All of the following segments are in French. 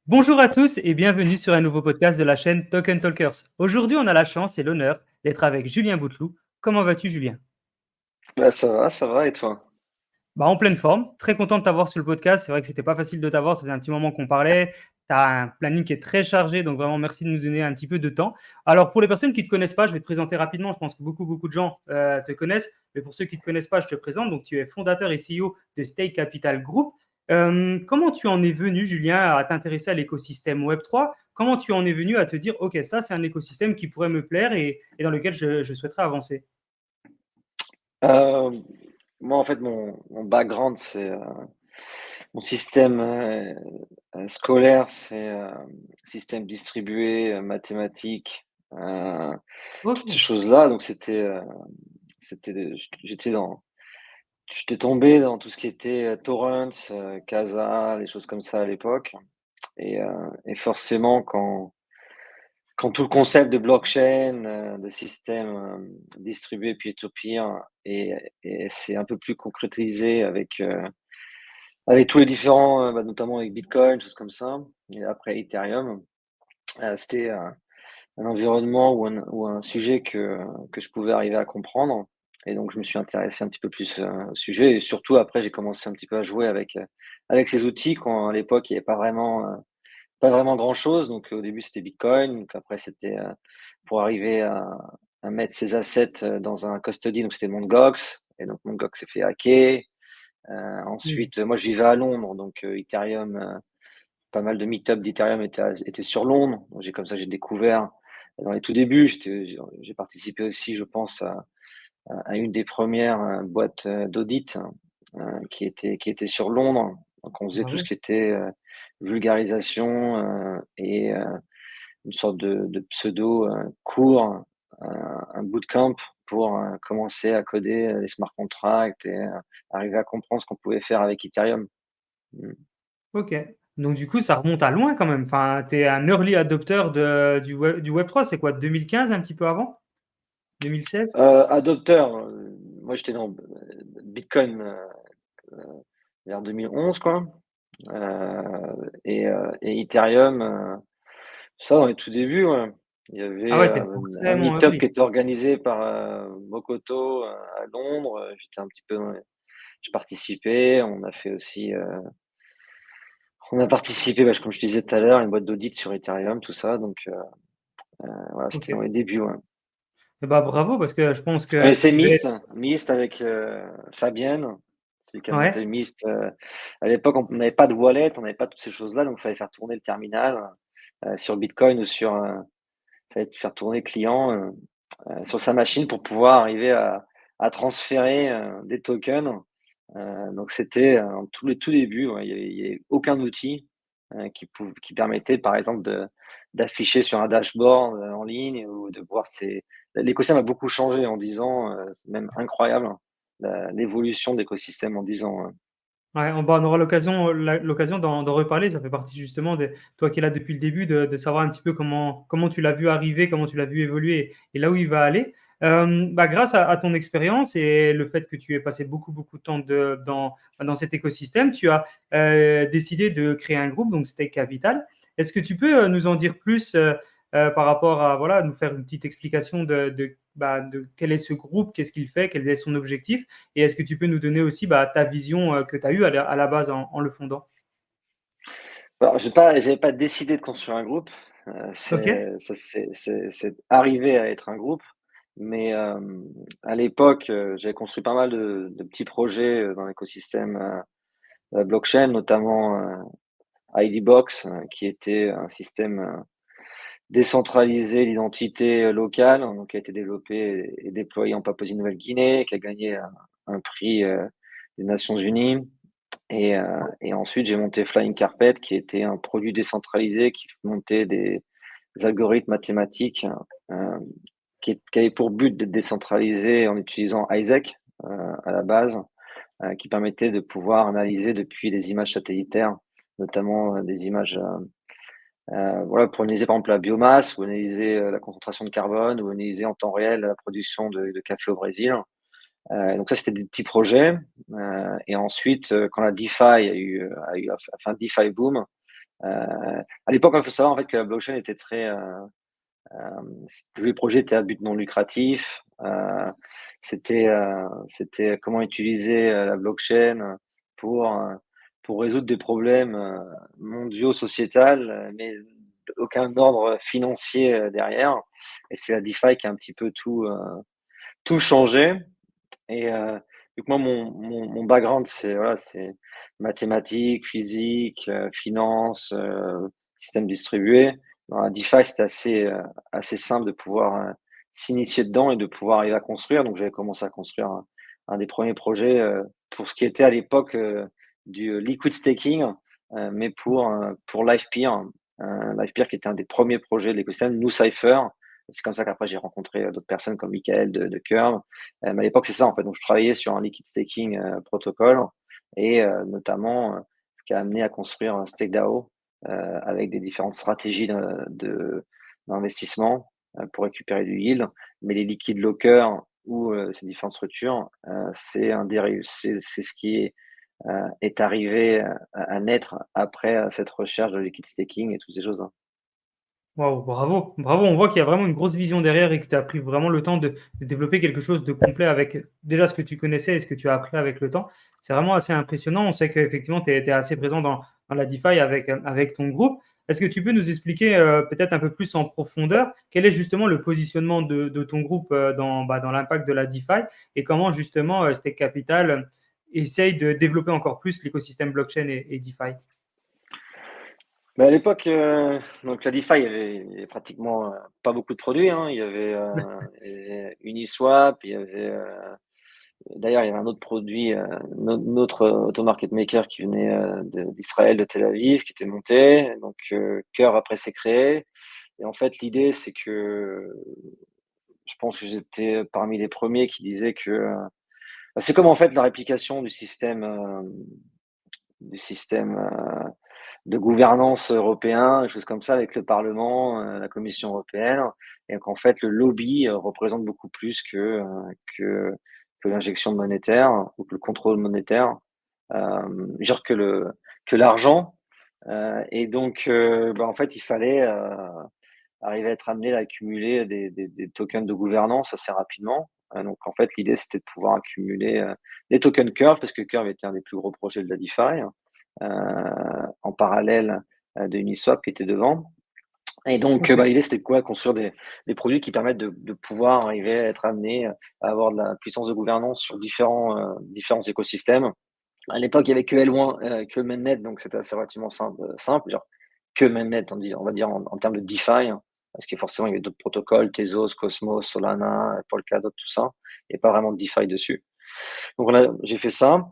Bonjour à tous et bienvenue sur un nouveau podcast de la chaîne Token Talkers. Aujourd'hui, on a la chance et l'honneur d'être avec Julien Bouteloup. Comment vas-tu, Julien? Bah, ça va et toi? Bah, en pleine forme, très content de t'avoir sur le podcast. C'est vrai que c'était pas facile de t'avoir, ça faisait un petit moment qu'on parlait. Tu as un planning qui est très chargé, donc vraiment merci de nous donner un petit peu de temps. Alors, pour les personnes qui ne te connaissent pas, je vais te présenter rapidement. Je pense que beaucoup de gens te connaissent, mais pour ceux qui ne te connaissent pas, je te présente. Donc, tu es fondateur et CEO de Stake Capital Group. Comment tu en es venu, Julien, à t'intéresser à l'écosystème Web3? Comment tu en es venu à te dire, OK, ça, c'est un écosystème qui pourrait me plaire et dans lequel je souhaiterais avancer? Heu, Moi, en fait, mon background, c'est, mon système, scolaire, c'est, système distribué, mathématiques, toutes ces OK. choses-là. Donc c'était de j'étais tombé dans tout ce qui était, torrents, Casa, les choses comme ça à l'époque et forcément quand tout le concept de blockchain, de système, distribué peer-to-peer et c'est un peu plus concrétisé avec tous les différents, notamment avec Bitcoin, choses comme ça et après Ethereum, c'était, un environnement ou un sujet que je pouvais arriver à comprendre et donc je me suis intéressé un petit peu plus, au sujet et surtout après j'ai commencé un petit peu à jouer avec ces outils quand à l'époque il y avait pas vraiment grand-chose. Donc au début, c'était Bitcoin, donc après c'était, pour arriver à mettre ses assets, dans un custody, donc c'était Mt. Gox et donc Mt. Gox s'est fait hacker. Mmh. Ensuite, moi je vivais à Londres, donc Ethereum, pas mal de meet-up d'Ethereum étaient sur Londres. Donc j'ai découvert dans les tout débuts, j'ai participé aussi, je pense, à une des premières, boîtes, d'audit, qui était sur Londres. Donc on faisait tout ce Bravo. qui était, vulgarisation, et une sorte de pseudo, cours, un bootcamp pour, commencer à coder, les smart contracts et arriver à comprendre ce qu'on pouvait faire avec Ethereum. Mmh. OK. Donc du coup, ça remonte à loin quand même. Enfin, tu es un early adopter du Web3, c'est quoi, 2015, un petit peu avant? 2016? Adopteur, moi j'étais dans Bitcoin, vers 2011 quoi, et Ethereum, ça dans les tout débuts, ouais. Il y Ah avait, ouais, tu es un vraiment meet-up early. qui était organisé par, Mokoto, à Londres, j'étais un petit peu dans les j'ai participé. On a participé, comme je te disais tout à l'heure, à une boîte d'audit sur Ethereum, tout ça, donc voilà, c'était dans OK. les débuts, ouais. Et bah, bravo parce que je pense Tu que connaissais ça devait Myst? être Myst avec, Fabienne, celui qui a monté ouais, Myst, à l'époque, on n'avait pas de wallet, on n'avait pas toutes ces choses-là, donc il fallait faire tourner le terminal, sur Bitcoin ou fallait faire tourner le client, sur sa machine pour pouvoir arriver à transférer, des tokens. Donc c'était, en tout les tout début, ouais, il y avait aucun outil, qui permettait, par exemple, d'afficher sur un dashboard, en ligne ou de voir ses l'écosystème a beaucoup changé en 10 ans, c'est même incroyable, hein, la l'évolution de l'écosystème en 10 ans, ouais. ouais, on aura l'occasion d'en reparler. Ça fait partie justement de toi qui es là depuis le début, de savoir un petit peu comment tu l'as vu arriver, comment tu l'as vu évoluer et là où il va aller. Bah, grâce à ton expérience et le fait que tu aies passé beaucoup de temps dans cet écosystème, tu as décidé de créer un groupe, donc Stake Capital. Est-ce que tu peux nous en dire plus par rapport à, voilà, nous faire une petite explication de quel est ce groupe, qu'est-ce qu'il fait, quel est son objectif? Et est-ce que tu peux nous donner aussi bah, ta vision que tu as eue à la base en le fondant? Alors j'avais pas décidé de construire un groupe, Ok, c'est arrivé à être un groupe, mais à l'époque, j'avais construit pas mal de petits projets, dans l'écosystème, blockchain, notamment, IDBox, qui était un système, décentralisé d'identité, locale, donc qui a été développé et déployé en Papouasie-Nouvelle-Guinée, qui a gagné un prix, des Nations unies et ensuite j'ai monté Flying Carpet, qui était un produit décentralisé qui montait des algorithmes mathématiques, heu, qui avait pour but d'être décentralisé en utilisant Isaac, à la base, qui permettait de pouvoir analyser depuis des images satellitaires, notamment, des images, voilà, pour analyser par exemple la biomasse ou analyser, la concentration de carbone ou analyser en temps réel la production de café au Brésil. Donc ça, c'était des petits projets, et ensuite, quand la DeFi a eu, enfin DeFi boom, À l'époque, il faut savoir en fait que la blockchain était très, tous les projets étaient à but non lucratif. C'était comment utiliser la blockchain pour, euh, pour résoudre des problèmes mondiaux, sociétals, mais aucun ordre financier derrière. Et c'est la DeFi qui a un petit peu tout changé. Et vu que moi, mon background, c'est voilà, c'est mathématiques, physique, finance, système distribué. Dans la DeFi, c'était assez simple de pouvoir s'initier dedans et de pouvoir arriver à construire. Donc, j'avais commencé à construire un des premiers projets pour ce qui était à l'époque du liquid staking, mais pour LivePeer. LivePeer qui était un des premiers projets de l'écosystème, nous Cypher. C'est comme ça qu'après j'ai rencontré d'autres personnes comme Michael de Curve. Mais à l'époque, c'est ça, en fait. Donc, je travaillais sur un liquid staking protocole et notamment ce qui a amené à construire un StakeDAO avec des différentes stratégies d'investissement pour récupérer du yield. Mais les liquid lockers ou ces différentes structures, c'est un dérive, c'est ce qui est arrivé à naître après cette recherche de liquid staking et toutes ces choses-là. Waouh, bravo, bravo. On voit qu'il y a vraiment une grosse vision derrière et que tu as pris vraiment le temps de développer quelque chose de complet avec déjà ce que tu connaissais et ce que tu as appris avec le temps. C'est vraiment assez impressionnant. On sait qu'effectivement, tu es assez présent dans la DeFi avec ton groupe. Est-ce que tu peux nous expliquer peut-être un peu plus en profondeur quel est justement le positionnement de ton groupe dans l'impact de la DeFi et comment justement Stake Capital essaye de développer encore plus l'écosystème blockchain et DeFi? Mais à l'époque, donc la DeFi, il y avait pratiquement pas beaucoup de produits, hein. Il y avait Uniswap, d'ailleurs, il y avait un autre produit, notre auto-market maker qui venait d'Israël, de Tel Aviv, qui était monté. Donc, Curve après s'est créé. Et en fait, l'idée, c'est que je pense que j'étais parmi les premiers qui disaient que c'est comme en fait la réplication du système de gouvernance européen, des choses comme ça, avec le Parlement, la Commission européenne. Et qu'en fait, le lobby représente beaucoup plus que, que l'injection monétaire ou que le contrôle monétaire, genre que l'argent. Et donc, en fait, il fallait arriver à être amené à accumuler des tokens de gouvernance assez rapidement. Donc, en fait, l'idée, c'était de pouvoir accumuler des tokens Curve, parce que Curve était un des plus gros projets de la DeFi, en parallèle de Uniswap qui était devant. Et donc, Ok. l'idée, c'était quoi? Construire des produits qui permettent de pouvoir arriver à être amené à avoir de la puissance de gouvernance sur différents écosystèmes. À l'époque, il y avait que L1, que Mainnet, donc c'était assez relativement simple, genre que Mainnet, on va dire en termes de DeFi, hein, parce que forcément, il y avait d'autres protocoles, Tezos, Cosmos, Solana, Polkadot, tout ça, et pas vraiment de DeFi dessus. Donc j'ai fait ça.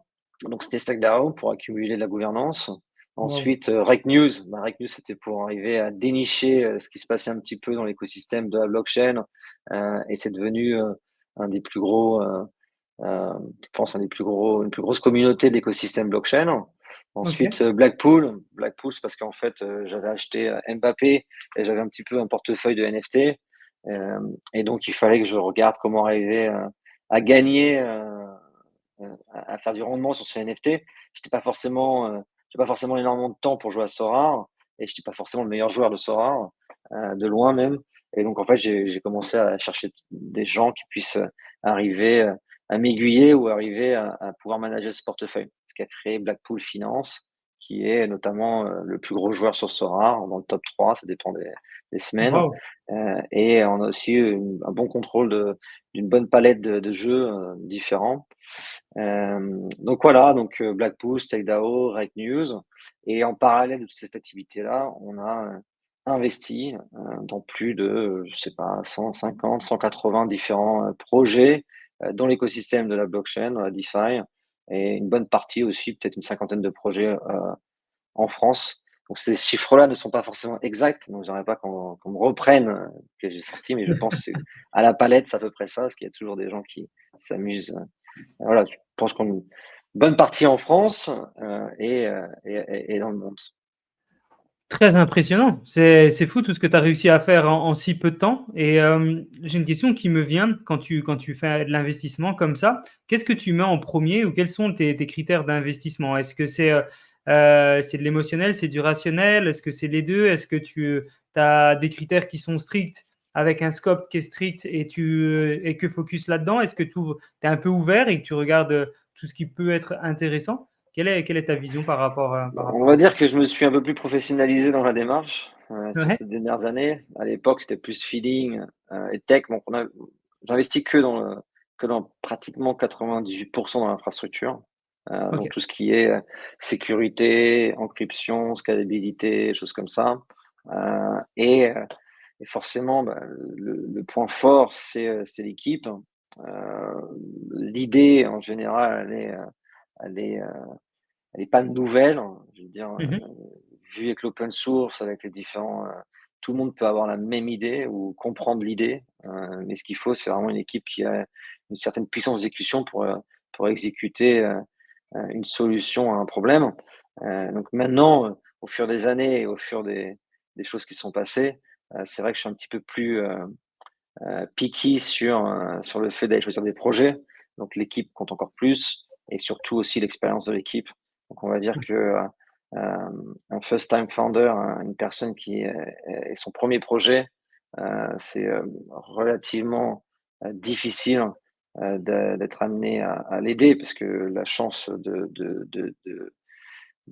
Donc c'était StackDAO pour accumuler de la gouvernance. Wow. Ensuite, Rake News. Rake News, c'était pour arriver à dénicher ce qui se passait un petit peu dans l'écosystème de la blockchain. Et c'est devenu un des plus gros, je pense, une plus grosse communauté de l'écosystème blockchain. Ok. Ensuite, Blackpool. Blackpool, c'est parce qu'en fait, j'avais acheté Mbappé et j'avais un petit peu un portefeuille de NFT. Et donc, il fallait que je regarde comment arriver à gagner, à faire du rendement sur ces NFT. J'étais pas forcément, j'ai pas forcément énormément de temps pour jouer à Sora et j'étais pas forcément le meilleur joueur de Sora, de loin même. Et donc en fait, j'ai commencé à chercher des gens qui puissent arriver à m'aiguiller ou arriver à pouvoir manager ce portefeuille. Ce qui a créé Blackpool Finance, qui est notamment le plus gros joueur sur Sora, dans le top 3, ça dépend des semaines. Wow. Et on a aussi un bon contrôle d'une bonne palette de jeux différents. Donc voilà, donc Blackpool, StakeDAO, Rake News. Et en parallèle de toute cette activité-là, on a investi dans plus de, je sais pas, 150, 180 différents projets dans l'écosystème de la blockchain, dans la DeFi, et une bonne partie aussi, peut-être une cinquantaine de projets en France. Donc ces chiffres-là ne sont pas forcément exacts, donc j'aimerais pas qu'on me reprenne que j'ai sorti, mais je pense à la palette, c'est à peu près ça, parce qu'il y a toujours des gens qui s'amusent. Voilà, je pense qu'on a une bonne partie en France et dans le monde. Très impressionnant. C'est fou tout ce que tu as réussi à faire en si peu de temps. Et j'ai une question qui me vient quand tu fais de l'investissement comme ça. Qu'est-ce que tu mets en premier ou quels sont tes critères d'investissement? Est-ce que c'est c'est de l'émotionnel, c'est du rationnel? Est-ce que c'est les deux? Est-ce que tu as des critères qui sont stricts avec un scope qui est strict et tu et que focus là-dedans? Est-ce que tu es un peu ouvert et que tu regardes tout ce qui peut être intéressant? Quelle est ta vision par On rapport va à ça? dire que je me suis un peu plus professionnalisé dans la démarche sur Ouais, ces dernières années. À l'époque, c'était plus feeling et tech. Donc, j'investis que dans pratiquement 98% dans l'infrastructure. ok. Donc, tout ce qui est sécurité, encryption, scalabilité, choses comme ça. Et forcément, bah, le point fort, c'est l'équipe. L'idée, en général, elle est, euh, elle est pas nouvelle. Je veux dire, Mhm. vu avec l'open source, avec les différents, tout le monde peut avoir la même idée ou comprendre l'idée. Mais ce qu'il faut, c'est vraiment une équipe qui a une certaine puissance d'exécution pour exécuter une solution à un problème. Donc maintenant, au fur des années et au fur des choses qui sont passées, c'est vrai que je suis un petit peu plus picky sur le fait d'aller choisir des projets. Donc l'équipe compte encore plus et surtout aussi l'expérience de l'équipe. Donc on va dire que un first time founder, une personne qui est son premier projet, c'est relativement difficile d'être amené à l'aider parce que la chance de,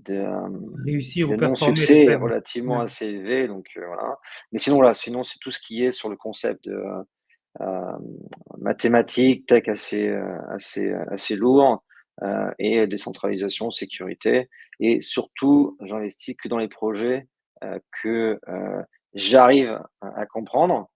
euh, Réussir ou de performer est non-succès est faible. relativement Ouais. assez élevé. Donc voilà. Mais sinon, voilà, sinon c'est tout ce qui est sur le concept de euh, mathématiques, tech assez lourd, et décentralisation, sécurité. Et surtout, j'investis que dans les projets que j'arrive à comprendre,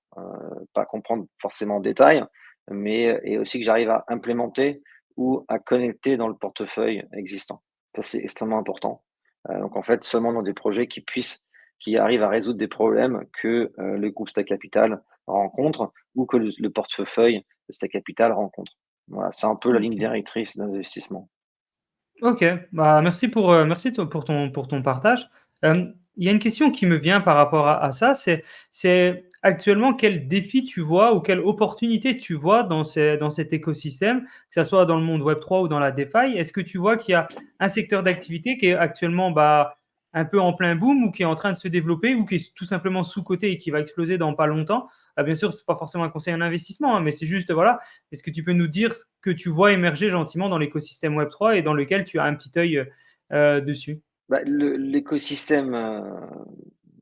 pas comprendre forcément en détail, mais et aussi que j'arrive à implémenter ou à connecter dans le portefeuille existant. Ça, c'est extrêmement important. Donc en fait, seulement dans des projets qui arrivent à résoudre des problèmes que le groupe Stack Capital rencontre ou que le portefeuille de Stack Capital rencontre. Voilà, c'est un peu la ligne Ok. directrice d'investissement. Ok, bah, merci pour ton partage. Il y a une question qui me vient par rapport à ça, c'est actuellement quel défi tu vois ou quelle opportunité tu vois dans cet écosystème, que ce soit dans le monde Web3 ou dans la DeFi. Est-ce que tu vois qu'il y a un secteur d'activité qui est actuellement bah, un peu en plein boom ou qui est en train de se développer ou qui est tout simplement sous-coté et qui va exploser dans pas longtemps? Bien sûr, c'est pas forcément un conseil en investissement, hein, mais c'est juste, voilà, est-ce que tu peux nous dire ce que tu vois émerger gentiment dans l'écosystème Web3 et dans lequel tu as un petit œil dessus? Bah, l'écosystème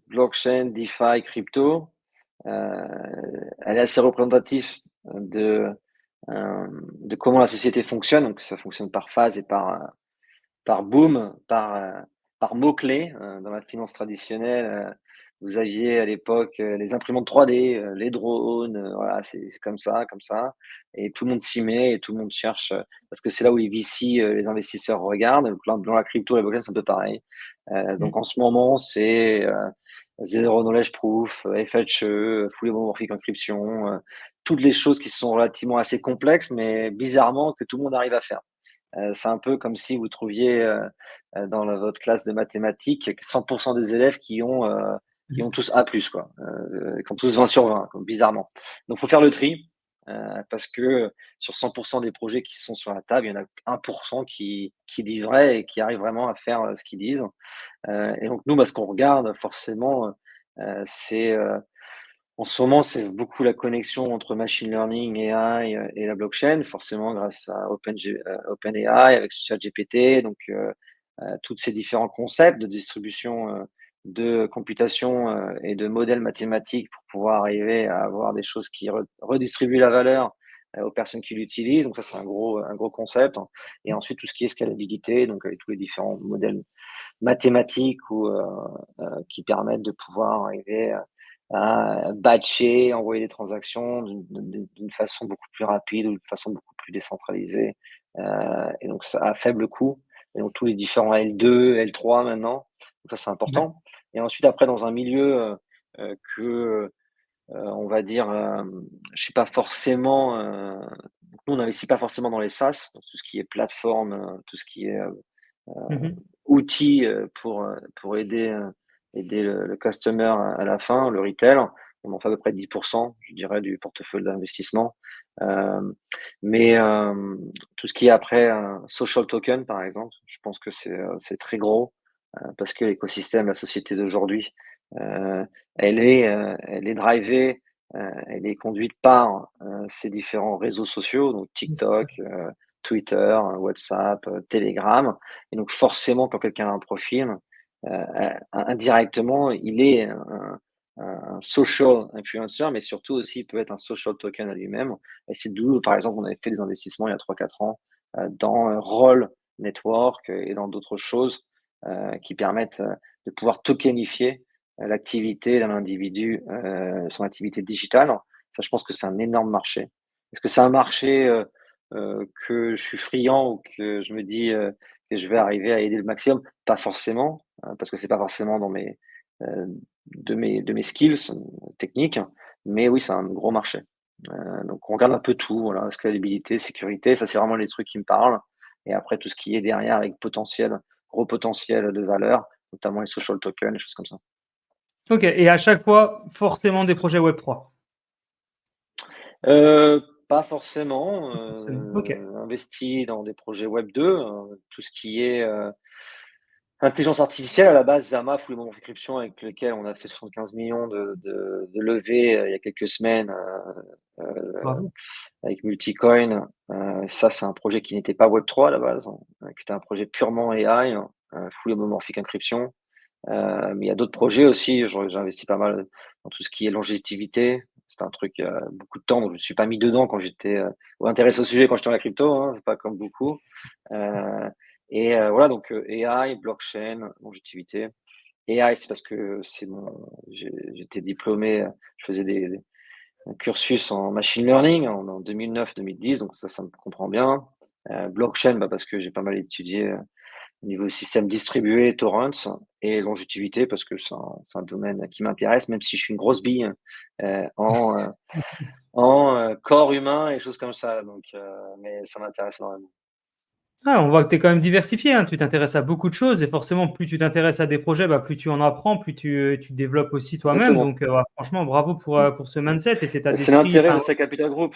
blockchain, DeFi, crypto, euh, elle est assez représentative de, de comment la société fonctionne. Donc ça fonctionne par phase et par boom, par mots-clés. Dans la finance traditionnelle, vous aviez à l'époque les imprimantes 3D, les drones, voilà, c'est comme ça, comme ça. Et tout le monde s'y met et tout le monde cherche, parce que c'est là où les VC, les investisseurs regardent. Donc, dans la crypto, la blockchain, c'est un peu pareil. Donc en ce moment, c'est Zero Knowledge Proof, FHE, Fully Homomorphic Encryption, toutes les choses qui sont relativement assez complexes, mais bizarrement que tout le monde arrive à faire. C'est un peu comme si vous trouviez dans votre classe de mathématiques 100% des élèves qui ont tous A+, quoi, qui ont tous 20 sur 20, quoi, bizarrement. Donc, faut faire le tri parce que sur 100% des projets qui sont sur la table, il y en a 1% qui dit vrai et qui arrivent vraiment à faire ce qu'ils disent. Et donc, nous, bah, ce qu'on regarde forcément, c'est en ce moment, c'est beaucoup la connexion entre machine learning, AI et la blockchain, forcément grâce à OpenAI avec ChatGPT, donc tous ces différents concepts de distribution de computation et de modèles mathématiques pour pouvoir arriver à avoir des choses qui redistribuent la valeur aux personnes qui l'utilisent. Donc ça, c'est un gros concept. Et ensuite, tout ce qui est scalabilité, donc avec tous les différents modèles mathématiques ou qui permettent de pouvoir arriver à batcher, envoyer des transactions d'une façon beaucoup plus rapide ou d'une façon beaucoup plus décentralisée. Et donc ça à faible coût. Et donc tous les différents L2, L3 maintenant. Donc ça c'est Ouais. important. Et ensuite après dans un milieu que on va dire, je suis pas forcément. Nous on n'investit pas forcément dans les SaaS, donc tout ce qui est plateforme, tout ce qui est Mhm. outils pour aider le customer à la fin, le retail. On en fait à peu près 10%, je dirais, du portefeuille d'investissement. Euh, mais tout ce qui est après social token, par exemple, je pense que c'est très gros. parce que l'écosystème, la société d'aujourd'hui, elle est drivée, elle est conduite par ces différents réseaux sociaux, donc TikTok, Twitter, WhatsApp, Telegram. Et donc forcément, quand quelqu'un a un profil, indirectement, il est un social influencer, mais surtout aussi, il peut être un social token à lui-même. Et c'est d'où, par exemple, on avait fait des investissements il y a 3 4 ans dans Roll Network et dans d'autres choses qui permettent de pouvoir tokenifier l'activité d'un individu, son activité digitale. Ça, je pense que c'est un énorme marché. Est-ce que c'est un marché que je suis friand ou que je me dis que je vais arriver à aider le maximum? Pas forcément, parce que c'est pas forcément dans euh, de mes skills techniques, mais oui, c'est un gros marché. Donc on regarde un peu tout, voilà, scalabilité, sécurité, ça c'est vraiment les trucs qui me parlent. Et après tout ce qui est derrière avec gros potentiel de valeur, notamment les social tokens, des choses comme ça. Ok, et à chaque fois, forcément des projets Web3. Pas forcément, Pas forcément. Ok. investi dans des projets Web 2, tout ce qui est intelligence artificielle. À la base, Zama, Full Moment Encryption, avec lequel on a fait 75 millions de levées il y a quelques semaines Bravo. avec Multicoin. Ça, c'est un projet qui n'était pas Web3 à la base, hein, qui était un projet purement AI, Full Homomorphic Encryption. Mais il y a d'autres projets aussi. J'ai investi pas mal dans tout ce qui est longévité. C'est un truc, beaucoup de temps, donc je me suis pas mis dedans quand j'étais intéressé au sujet quand j'étais dans la crypto, hein, c'est pas comme beaucoup. Euh, voilà, donc AI, blockchain, longévité. AI, c'est parce que j'étais diplômé, je faisais un cursus en machine learning en 2009-2010, donc ça me comprend bien. Blockchain, bah, parce que j'ai pas mal étudié au niveau du système distribué, torrents et longévité parce que c'est un domaine qui m'intéresse, même si je suis une grosse bille euh, en, euh, en corps humain et choses comme ça. Donc, mais ça m'intéresse énormément. Ah, on voit que tu es quand même diversifié, hein. Tu t'intéresses à beaucoup de choses et forcément, plus tu t'intéresses à des projets, bah, plus tu en apprends, plus tu développes aussi toi-même. Exactement. Donc, ouais, franchement, bravo pour ce mindset et cet état C'est d'esprit. l'intérêt Enfin, de Stack Capital Group.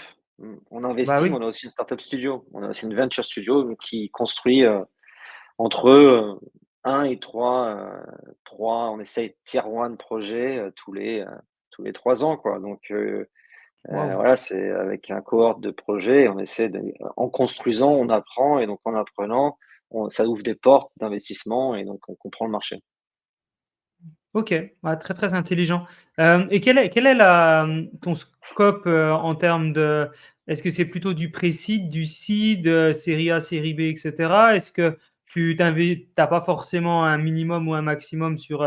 On bah investit, mais oui. on a aussi une startup studio. On a aussi une venture studio qui construit entre 1 et 3, on essaye tier 1 projet tous les 3 ans, quoi. Donc, Waouh. voilà, c'est avec un cohorte de projets, en construisant, on apprend et donc en apprenant, ça ouvre des portes d'investissement et donc on comprend le marché. OK, ouais, très, très intelligent. Et quel est ton scope, en termes de est-ce que c'est plutôt du pré-seed, du seed, série A, série B et cetera? Est-ce que tu n'as pas forcément un minimum ou un maximum sur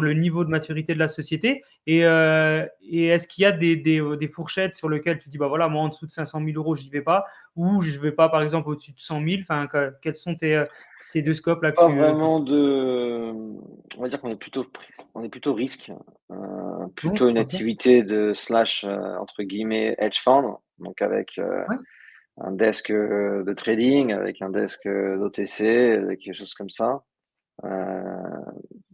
le niveau de maturité de la société? Et est-ce qu'il y a des fourchettes sur lesquelles tu dis: «Bah, voilà, moi, en dessous de 500 000 €, j'y vais pas» ou «Je vais pas, par exemple, au-dessus de 100 000»? Enfin, quels sont ces 2 scopes-là Pas vraiment de, on va dire on est plutôt risque, ouais, plutôt une OK. activité de slash entre guillemets hedge fund, donc avec Ouais. un desk de trading, avec un desk d'OTC, avec quelque chose comme ça. Euh,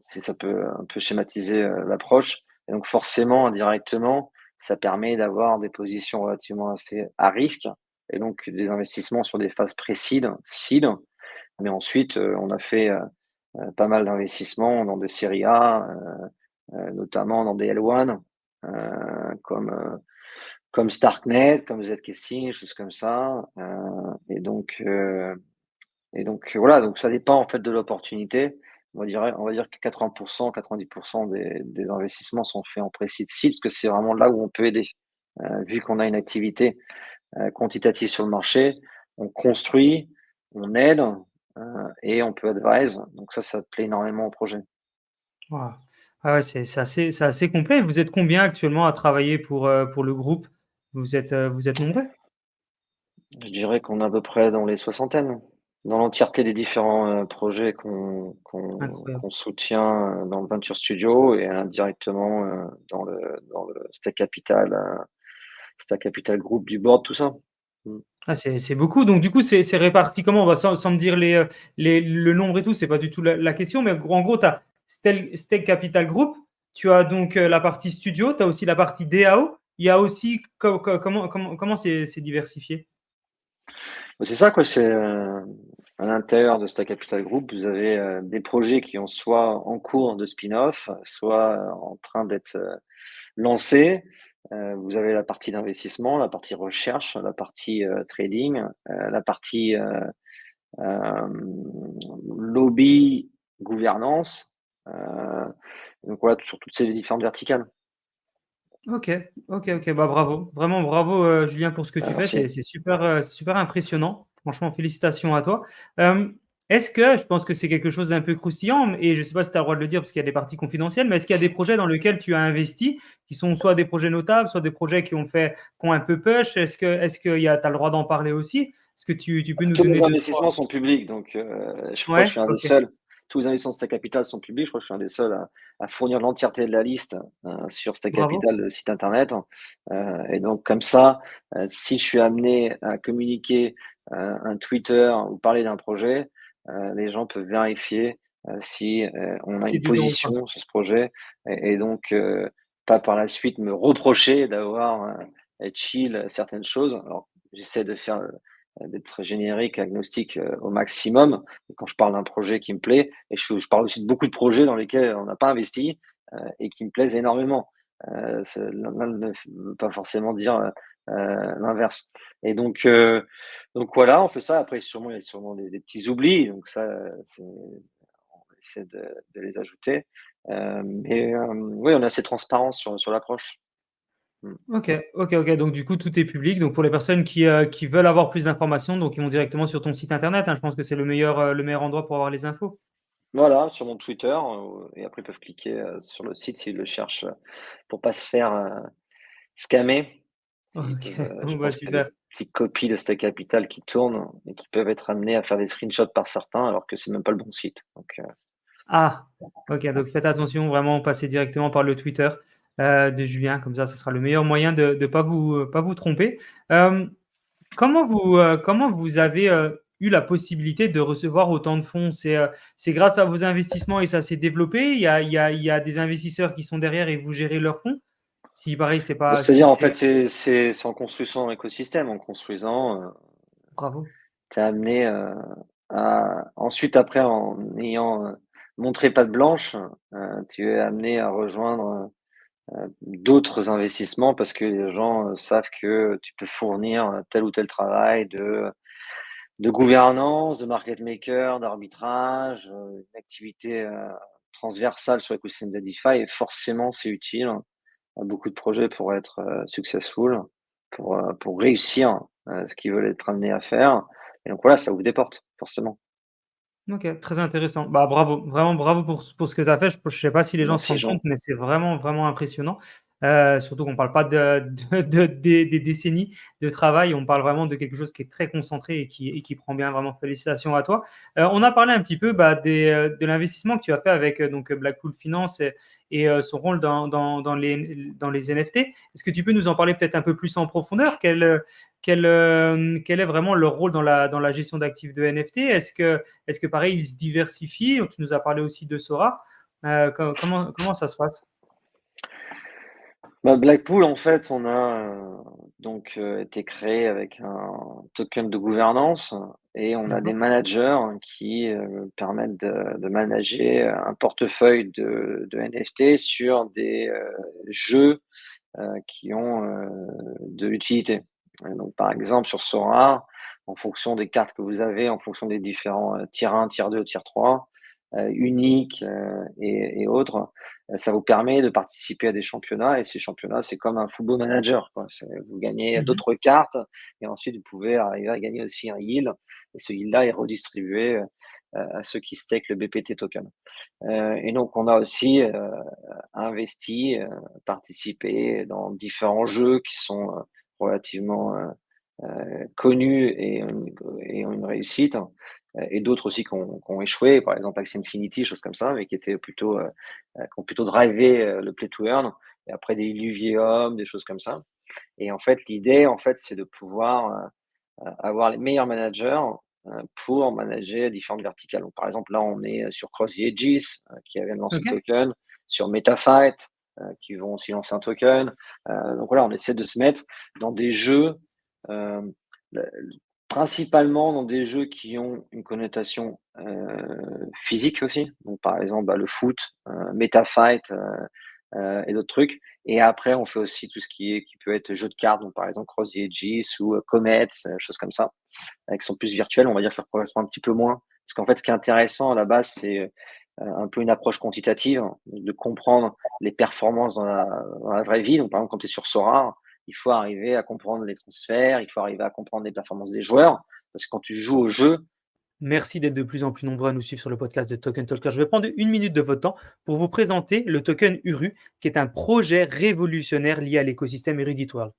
si ça peut un peu schématiser l'approche. Et donc forcément, indirectement, ça permet d'avoir des positions relativement assez à risque et donc des investissements sur des phases pré-seed, seed. Mais ensuite, on a fait pas mal d'investissements dans des séries A, notamment dans des L1, comme Starknet, comme Zkesting, des choses comme ça. Et donc voilà, donc ça dépend en fait de l'opportunité. On va dire que 80%, 90% des investissements sont faits en précis de cible, parce que c'est vraiment là où on peut aider. Vu qu'on a une activité quantitative sur le marché, on construit, on aide et on peut advise. Donc ça plaît énormément au projet. Waouh! Ah ouais, c'est assez complet. Vous êtes combien actuellement à travailler pour le groupe? Vous êtes nombreux? Je dirais qu'on est à peu près dans les soixantaines, dans l'entièreté des différents projets Incroyable. qu'on soutient dans le Venture Studio et indirectement dans le Stack Capital Group du board, tout ça. Mm. Ah, c'est beaucoup. Donc du coup, c'est réparti comment? Bah, sans me dire le nombre et tout, c'est pas du tout la question, mais en gros, tu as Stake Capital Group, tu as donc la partie studio, tu as aussi la partie DAO. Il y a aussi comment c'est diversifié? C'est ça, quoi. à l'intérieur de Stack Capital Group, vous avez des projets qui ont soit en cours de spin-off, soit en train d'être lancés. Vous avez la partie d'investissement, la partie recherche, la partie trading, la partie lobby, gouvernance. Donc voilà, sur toutes ces différentes verticales. OK, OK, OK. Bah, bravo, vraiment bravo, Julien, pour ce que tu fais. Merci. C'est super, super impressionnant. Franchement, félicitations à toi. Est-ce que je pense que c'est quelque chose d'un peu croustillant et je ne sais pas si tu as le droit de le dire parce qu'il y a des parties confidentielles, mais est-ce qu'il y a des projets dans lesquels tu as investi qui sont soit des projets notables, soit des projets qui ont un peu push? Est-ce qu'il y a tu as le droit d'en parler aussi? Est-ce que tu peux nous Tous donner mes 2-3? investissements sont publics, donc je crois que je Ouais? suis un des OK. seuls. Tous les investissements de Stack Capital sont publics. Je crois que je suis un des seuls à fournir l'entièreté de la liste sur Stack Bravo. Capital, le site internet. Et donc comme ça, si je suis amené à communiquer un Twitter ou parler d'un projet, les gens peuvent vérifier si on a Tu es une dedans ou pas? position sur ce projet et donc pas par la suite me reprocher d'avoir chill certaines choses. Alors j'essaie de faire d'être générique, agnostique au maximum. Et quand je parle d'un projet qui me plaît, et je parle aussi de beaucoup de projets dans lesquels on n'a pas investi et qui me plaisent énormément. L'un ne veut pas forcément dire l'inverse. Et donc voilà, on fait ça. Après, sûrement, il y a sûrement des petits oublis. Donc ça, on essaie de les ajouter. Mais oui, on est assez transparent sur l'approche. Mm. OK, OK, OK. Donc du coup, tout est public. Donc pour les personnes qui veulent avoir plus d'informations, donc ils vont directement sur ton site internet, hein. Je pense que c'est le meilleur endroit pour avoir les infos. Voilà, sur mon Twitter, et après ils peuvent cliquer sur le site s'ils le cherchent pour pas se faire scammer. S'ils OK, peuvent, je bon, bah, pense qu'il y a des super. petites copies de Stack Capital qui tournent et qui peuvent être amenés à faire des screenshots par certains alors que c'est même pas le bon site. Donc, Ah! OK, donc faites attention, vraiment, passez directement par le Twitter, de Julien, comme ça sera le meilleur moyen de pas vous tromper. Hem, comment vous avez, eu la possibilité de recevoir autant de fonds? C'est grâce à vos investissements et ça s'est développé? Il y a des investisseurs qui sont derrière et vous gérez leurs fonds? Si pareil, c'est pas si c'est-à-dire en c'est fait c'est en construisant un écosystème, en construisant, bravo. tu es amené à ensuite après en ayant montré patte blanche, tu es amené à rejoindre d'autres investissements parce que les gens savent que tu peux fournir tel ou tel travail de gouvernance, de market maker, d'arbitrage, une activité transversale sur l'écosystème d'Edify et forcément c'est utile à beaucoup de projets pour être successful, pour réussir ce qu'ils veulent être amenés à faire. Et donc voilà, ça ouvre des portes, forcément. OK, très intéressant. Bah, bravo, vraiment bravo pour ce que tu as fait. Je sais pas si les gens se Merci rendent Jean. compte, mais c'est vraiment, vraiment impressionnant. Surtout qu'on parle pas des décennies de travail, on parle vraiment de quelque chose qui est très concentré et qui prend bien. Vraiment félicitations à toi. On a parlé un petit peu, bah, de l'investissement que tu as fait avec, donc, Blackpool Finance son rôle dans les NFT. Est-ce que tu peux nous en parler peut-être un peu plus en profondeur? Quel est vraiment leur rôle dans la gestion d'actifs de NFT? Est-ce que pareil, ils se diversifient? Tu nous as parlé aussi de Sora. Comment ça se passe? Bah, Blackpool, en fait, on a donc été créé avec un token de gouvernance et on a des D'accord. managers qui permettent de manager un portefeuille de NFT sur des jeux qui ont de l'utilité. Donc, par exemple, sur Sora, en fonction des cartes que vous avez, en fonction des différents tier 1, tier 2, tier 3, uniques et autres, ça vous permet de participer à des championnats et ces championnats, c'est comme un football manager, quoi. Vous gagnez Mhm. d'autres cartes et ensuite vous pouvez arriver à gagner aussi un yield et ce yield-là est redistribué à ceux qui stake le BPT token. Et donc, on a aussi investi, participé dans différents jeux qui sont relativement connus et ont une réussite, et d'autres aussi qui ont échoué, par exemple Axie Infinity, choses comme ça, mais qui étaient plutôt, qui ont plutôt drivé le play to earn, et après des Illuvium, des choses comme ça. Et en fait, l'idée, en fait, c'est de pouvoir avoir les meilleurs managers pour manager différentes verticales. Donc, par exemple, là, on est sur Cross the Edges, qui vient de lancer le OK. token, sur MetaFight, qui vont aussi lancer un token. Donc voilà, on essaie de se mettre dans des jeux euh, principalement dans des jeux qui ont une connotation physique aussi. Donc, par exemple, le foot, MetaFight et d'autres trucs. Et après, on fait aussi tout ce qui peut être jeu de cartes. Donc, par exemple, Cross the Ages ou Comets, choses comme ça, qui sont plus virtuels. On va dire que ça correspond un petit peu moins. Parce qu'en fait, ce qui est intéressant à la base, c'est un peu une approche quantitative, de comprendre les performances dans la vraie vie. Donc, par exemple, quand tu es sur Sora, il faut arriver à comprendre les transferts, il faut arriver à comprendre les performances des joueurs. Parce que quand tu joues au jeu, Merci d'être de plus en plus nombreux à nous suivre sur le podcast de Token Talker. Je vais prendre 1 minute de votre temps pour vous présenter le token URU, qui est un projet révolutionnaire lié à l'écosystème Erudit World.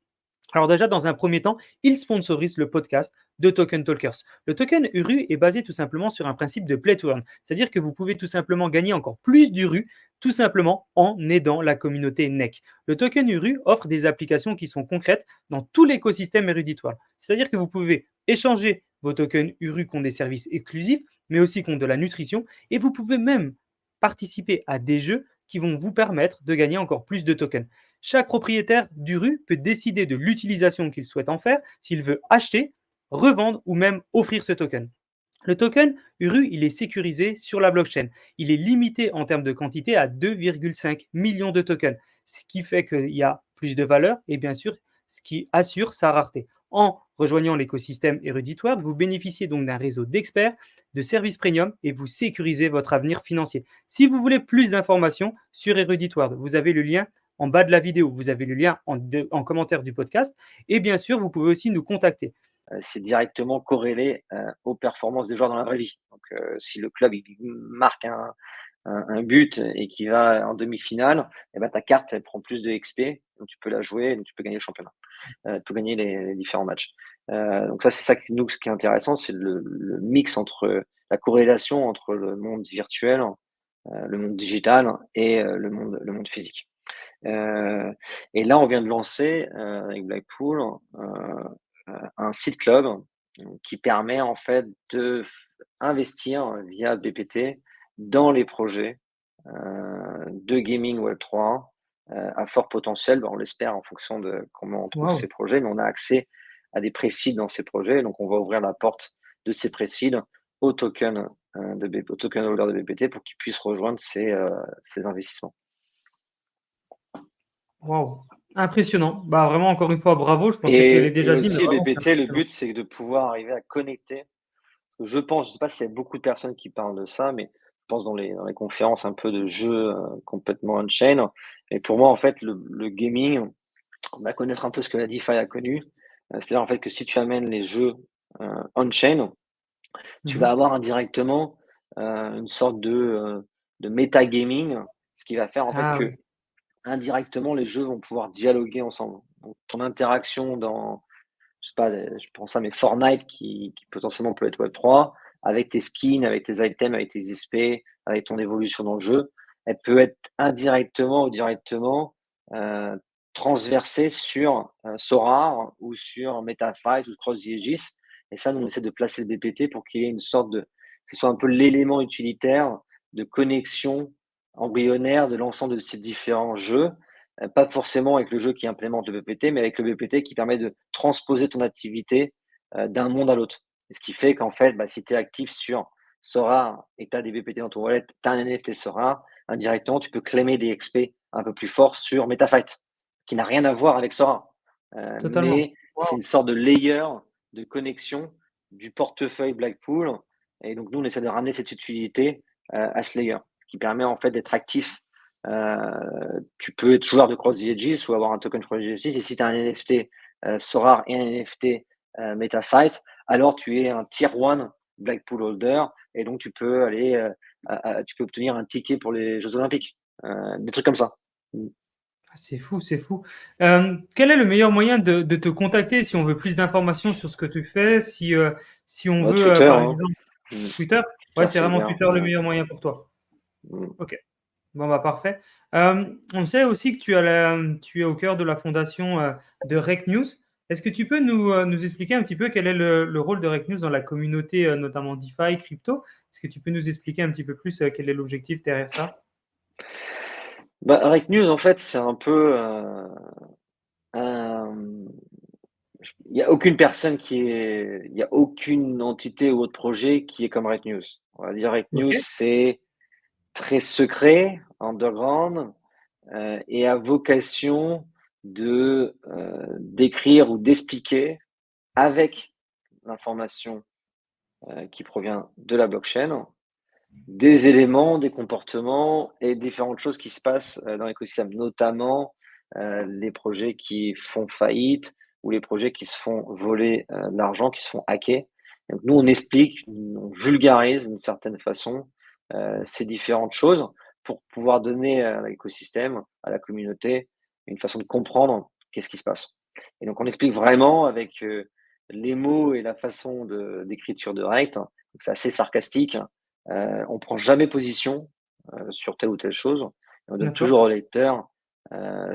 Alors déjà, dans un premier temps, il sponsorise le podcast de Token Talkers. Le token URU est basé tout simplement sur un principe de play to earn, c'est-à-dire que vous pouvez tout simplement gagner encore plus d'URU tout simplement en aidant la communauté NEC. Le token URU offre des applications qui sont concrètes dans tout l'écosystème Erudit World. C'est-à-dire que vous pouvez échanger vos tokens URU contre des services exclusifs, mais aussi contre de la nutrition, et vous pouvez même participer à des jeux qui vont vous permettre de gagner encore plus de tokens. Chaque propriétaire d'Uru peut décider de l'utilisation qu'il souhaite en faire, s'il veut acheter, revendre ou même offrir ce token. Le token Uru, il est sécurisé sur la blockchain. Il est limité en termes de quantité à 2,5 millions de tokens, ce qui fait qu'il y a plus de valeur et bien sûr, ce qui assure sa rareté. En rejoignant l'écosystème Eruditward, vous bénéficiez donc d'un réseau d'experts, de services premium et vous sécurisez votre avenir financier. Si vous voulez plus d'informations sur Eruditward, vous avez le lien en bas de la vidéo, vous avez le lien en commentaire du podcast et bien sûr, vous pouvez aussi nous contacter. c'est directement corrélé aux performances des joueurs dans la vraie vie. Donc, si le club il marque un but et qui va en demi-finale, et ben, ta carte elle prend plus de XP, donc tu peux la jouer, donc tu peux gagner le championnat, tu peux gagner les différents matchs. Donc ça, c'est ça nous, ce qui est intéressant, c'est le mix entre la corrélation entre le monde virtuel, le monde digital et le monde physique. Et là, on vient de lancer avec Blackpool un site club qui permet en fait de investir via BPT dans les projets de gaming Web3 à fort potentiel. On l'espère en fonction de comment on trouve Waouh! ces projets, mais on a accès à des précides dans ces projets. Donc, on va ouvrir la porte de ces précides aux tokens aux token holders de BPT pour qu'ils puissent rejoindre ces investissements. Waouh! Impressionnant. Bah, vraiment, encore une fois, bravo. Je pense que tu l'as Et déjà dit, mais aussi, vraiment, c'est BPT, le impressionnant. but, c'est de pouvoir arriver à connecter. Je pense, je sais pas s'il y a beaucoup de personnes qui parlent de ça, mais je pense dans les conférences un peu de jeux complètement on-chain. Et pour moi, en fait, le gaming, on va connaître un peu ce que la DeFi a connu. C'est-à-dire en fait que si tu amènes les jeux on-chain, tu vas Mhm. avoir indirectement une sorte de metagaming, ce qui va faire en fait Ah que oui. indirectement les jeux vont pouvoir dialoguer ensemble. Donc, ton interaction dans, je sais pas, je pense à mes Fortnite qui potentiellement peut être Web3, avec tes skins, avec tes items, avec tes XP, avec ton évolution dans le jeu, elle peut être indirectement ou directement euh, transversée sur Sora ou sur MetaFight ou Cross the Aegis. Et ça, nous, on essaie de placer le BPT pour qu'il y ait une sorte de, que ce soit un peu l'élément utilitaire de connexion embryonnaire de l'ensemble de ces différents jeux, pas forcément avec le jeu qui implémente le BPT, mais avec le BPT qui permet de transposer ton activité d'un monde à l'autre. Et ce qui fait qu'en fait, si tu es actif sur Sora et que tu as des BPT dans ton wallet, tu as un NFT Sora, indirectement, tu peux claimer des XP un peu plus forts sur MetaFight, qui n'a rien à voir avec Sora. Totalement. Mais c'est Waouh! une sorte de layer de connexion du portefeuille Blackpool. Et donc, nous, on essaie de ramener cette utilité à ce layer, ce qui permet en fait d'être actif. Tu peux être joueur de Cross the Edges ou avoir un token Cross the Edges. Et si tu as un NFT Sorare et un NFT MetaFight, alors tu es un Tier 1 Blackpool holder et donc tu peux aller, tu peux obtenir un ticket pour les Jeux Olympiques. Des trucs comme ça. Ah, c'est fou, c'est fou. Quel est le meilleur moyen de te contacter si on veut plus d'informations sur ce que tu fais, si on veut, Twitter, par hein. exemple, Mm. Twitter? Ouais, Twitter, c'est c'est vraiment ouvert. Twitter le Ouais. meilleur moyen pour toi. Mm. Ok. Bon, bah, parfait. On sait aussi que tu es au cœur de la fondation de Rec News. Est-ce que tu peux nous expliquer un petit peu quel est le rôle de Rec News dans la communauté, notamment DeFi, crypto? Est-ce que tu peux nous expliquer un petit peu plus quel est l'objectif derrière ça? Rec News, en fait, c'est un peu un, il y a aucune personne il y a aucune entité ou autre projet qui est comme Rate News. On va dire Rate News, OK. c'est très secret, underground, et a vocation d'écrire ou d'expliquer avec l'information qui provient de la blockchain des éléments, des comportements et différentes choses qui se passent dans l'écosystème, notamment les projets qui font faillite ou les projets qui se font voler de l'argent, qui se font hacker. Donc nous, on explique, on vulgarise d'une certaine façon ces différentes choses pour pouvoir donner à l'écosystème, à la communauté, une façon de comprendre qu'est-ce qui se passe. Et donc on explique vraiment avec les mots et la façon d'écriture de Rect. C'est assez sarcastique. On prend jamais position sur telle ou telle chose. On donne D'accord. toujours au lecteur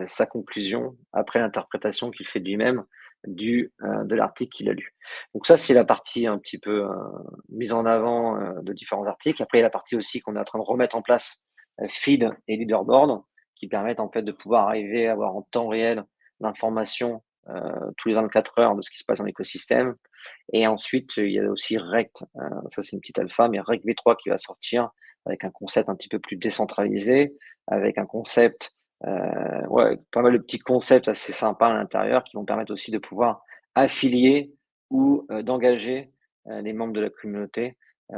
sa conclusion après l'interprétation qu'il fait de lui-même de l'article qu'il a lu. Donc ça, c'est la partie un petit peu mise en avant de différents articles. Après, il y a la partie aussi qu'on est en train de remettre en place, feed et leaderboard, qui permettent en fait de pouvoir arriver à avoir en temps réel l'information tous les 24 heures de ce qui se passe dans l'écosystème. Et ensuite, il y a aussi Rect, ça c'est une petite alpha, mais Rect V3 qui va sortir avec un concept un petit peu plus décentralisé, avec un concept, ouais, pas mal de petits concepts assez sympas à l'intérieur qui vont permettre aussi de pouvoir affilier ou d'engager les membres de la communauté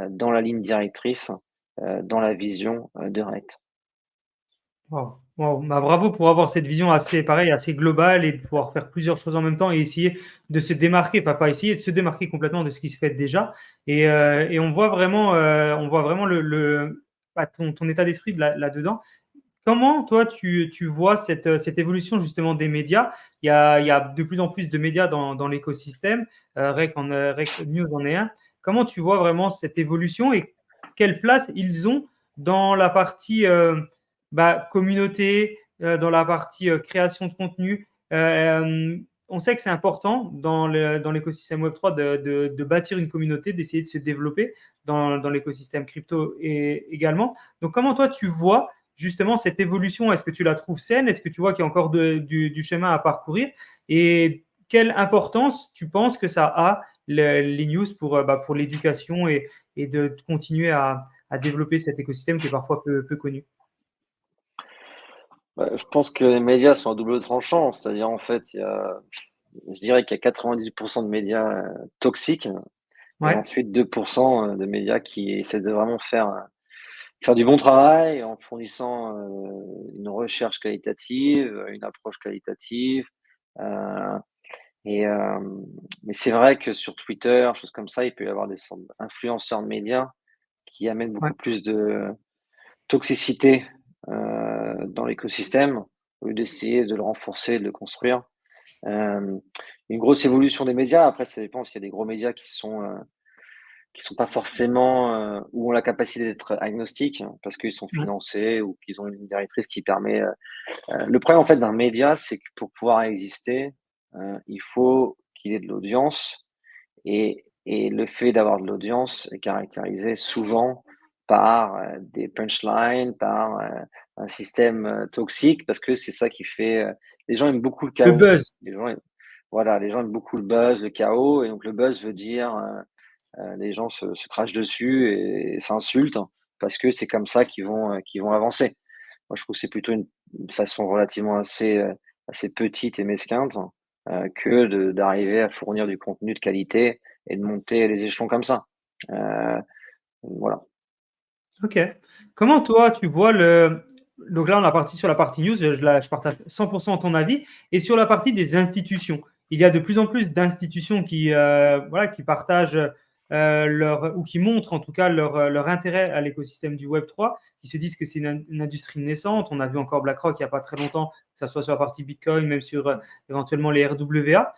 dans la ligne directrice, dans la vision de Rect. Waouh, waouh. Bah, bravo pour avoir cette vision assez, pareil, assez globale et de pouvoir faire plusieurs choses en même temps et essayer de se démarquer, enfin pas essayer de se démarquer complètement de ce qui se fait déjà. Et on voit vraiment bah, ton état d'esprit là-dedans. Comment, toi, tu vois cette évolution justement des médias? Il y a de plus en plus de médias dans l'écosystème. Rec News en est un. Comment tu vois vraiment cette évolution et quelle place ils ont dans la partie bah, communauté, dans la partie création de contenu? On sait que c'est important dans l'écosystème Web3 de bâtir une communauté, d'essayer de se développer dans l'écosystème crypto également. Donc, comment toi, tu vois justement cette évolution? Est-ce que tu la trouves saine? Est-ce que tu vois qu'il y a encore du chemin à parcourir? Et quelle importance tu penses que ça a les news bah, pour l'éducation et de continuer à développer cet écosystème qui est parfois peu connu? Bah, je pense que les médias sont à double tranchant, c'est-à-dire en fait, je dirais qu'il y a 90% de médias toxiques et Ouais, ensuite 2% de médias qui essaient de vraiment faire du bon travail en fournissant une recherche qualitative, une approche qualitative. Euh, mais c'est vrai que sur Twitter, choses comme ça, il peut y avoir des sortes d'influenceurs de médias qui amènent ouais, beaucoup plus de toxicité dans l'écosystème au lieu d'essayer de le renforcer, de le construire. Euh, une grosse évolution des médias. Après, ça dépend s'il y a des gros médias qui sont pas forcément ou ont la capacité d'être agnostiques parce qu'ils sont ouais, financés ou qu'ils ont une ligne directrice qui permet. Le problème en fait d'un média, c'est que pour pouvoir exister, il faut qu'il ait de l'audience et le fait d'avoir de l'audience est caractérisé souvent par des punchlines, par un système toxique parce que c'est ça qui fait. Les gens aiment beaucoup le le chaos. buzz. Voilà, les gens aiment beaucoup le buzz, le chaos, et donc le buzz veut dire les gens se crachent dessus et s'insultent parce que c'est comme ça qu'ils vont avancer. Moi, je trouve que c'est plutôt une façon relativement assez petite et mesquinte que d'arriver à fournir du contenu de qualité et de monter les échelons comme ça. Euh, voilà. Ok. Comment toi, tu vois le... Donc là, on a parti sur la partie news, je partage 100% ton avis. Et sur la partie des institutions, il y a de plus en plus d'institutions voilà, qui partagent ou qui montrent en tout cas leur intérêt à l'écosystème du Web3, qui se disent que c'est une industrie naissante. On a vu encore BlackRock il n'y a pas très longtemps, que ce soit sur la partie Bitcoin, même sur éventuellement les RWA.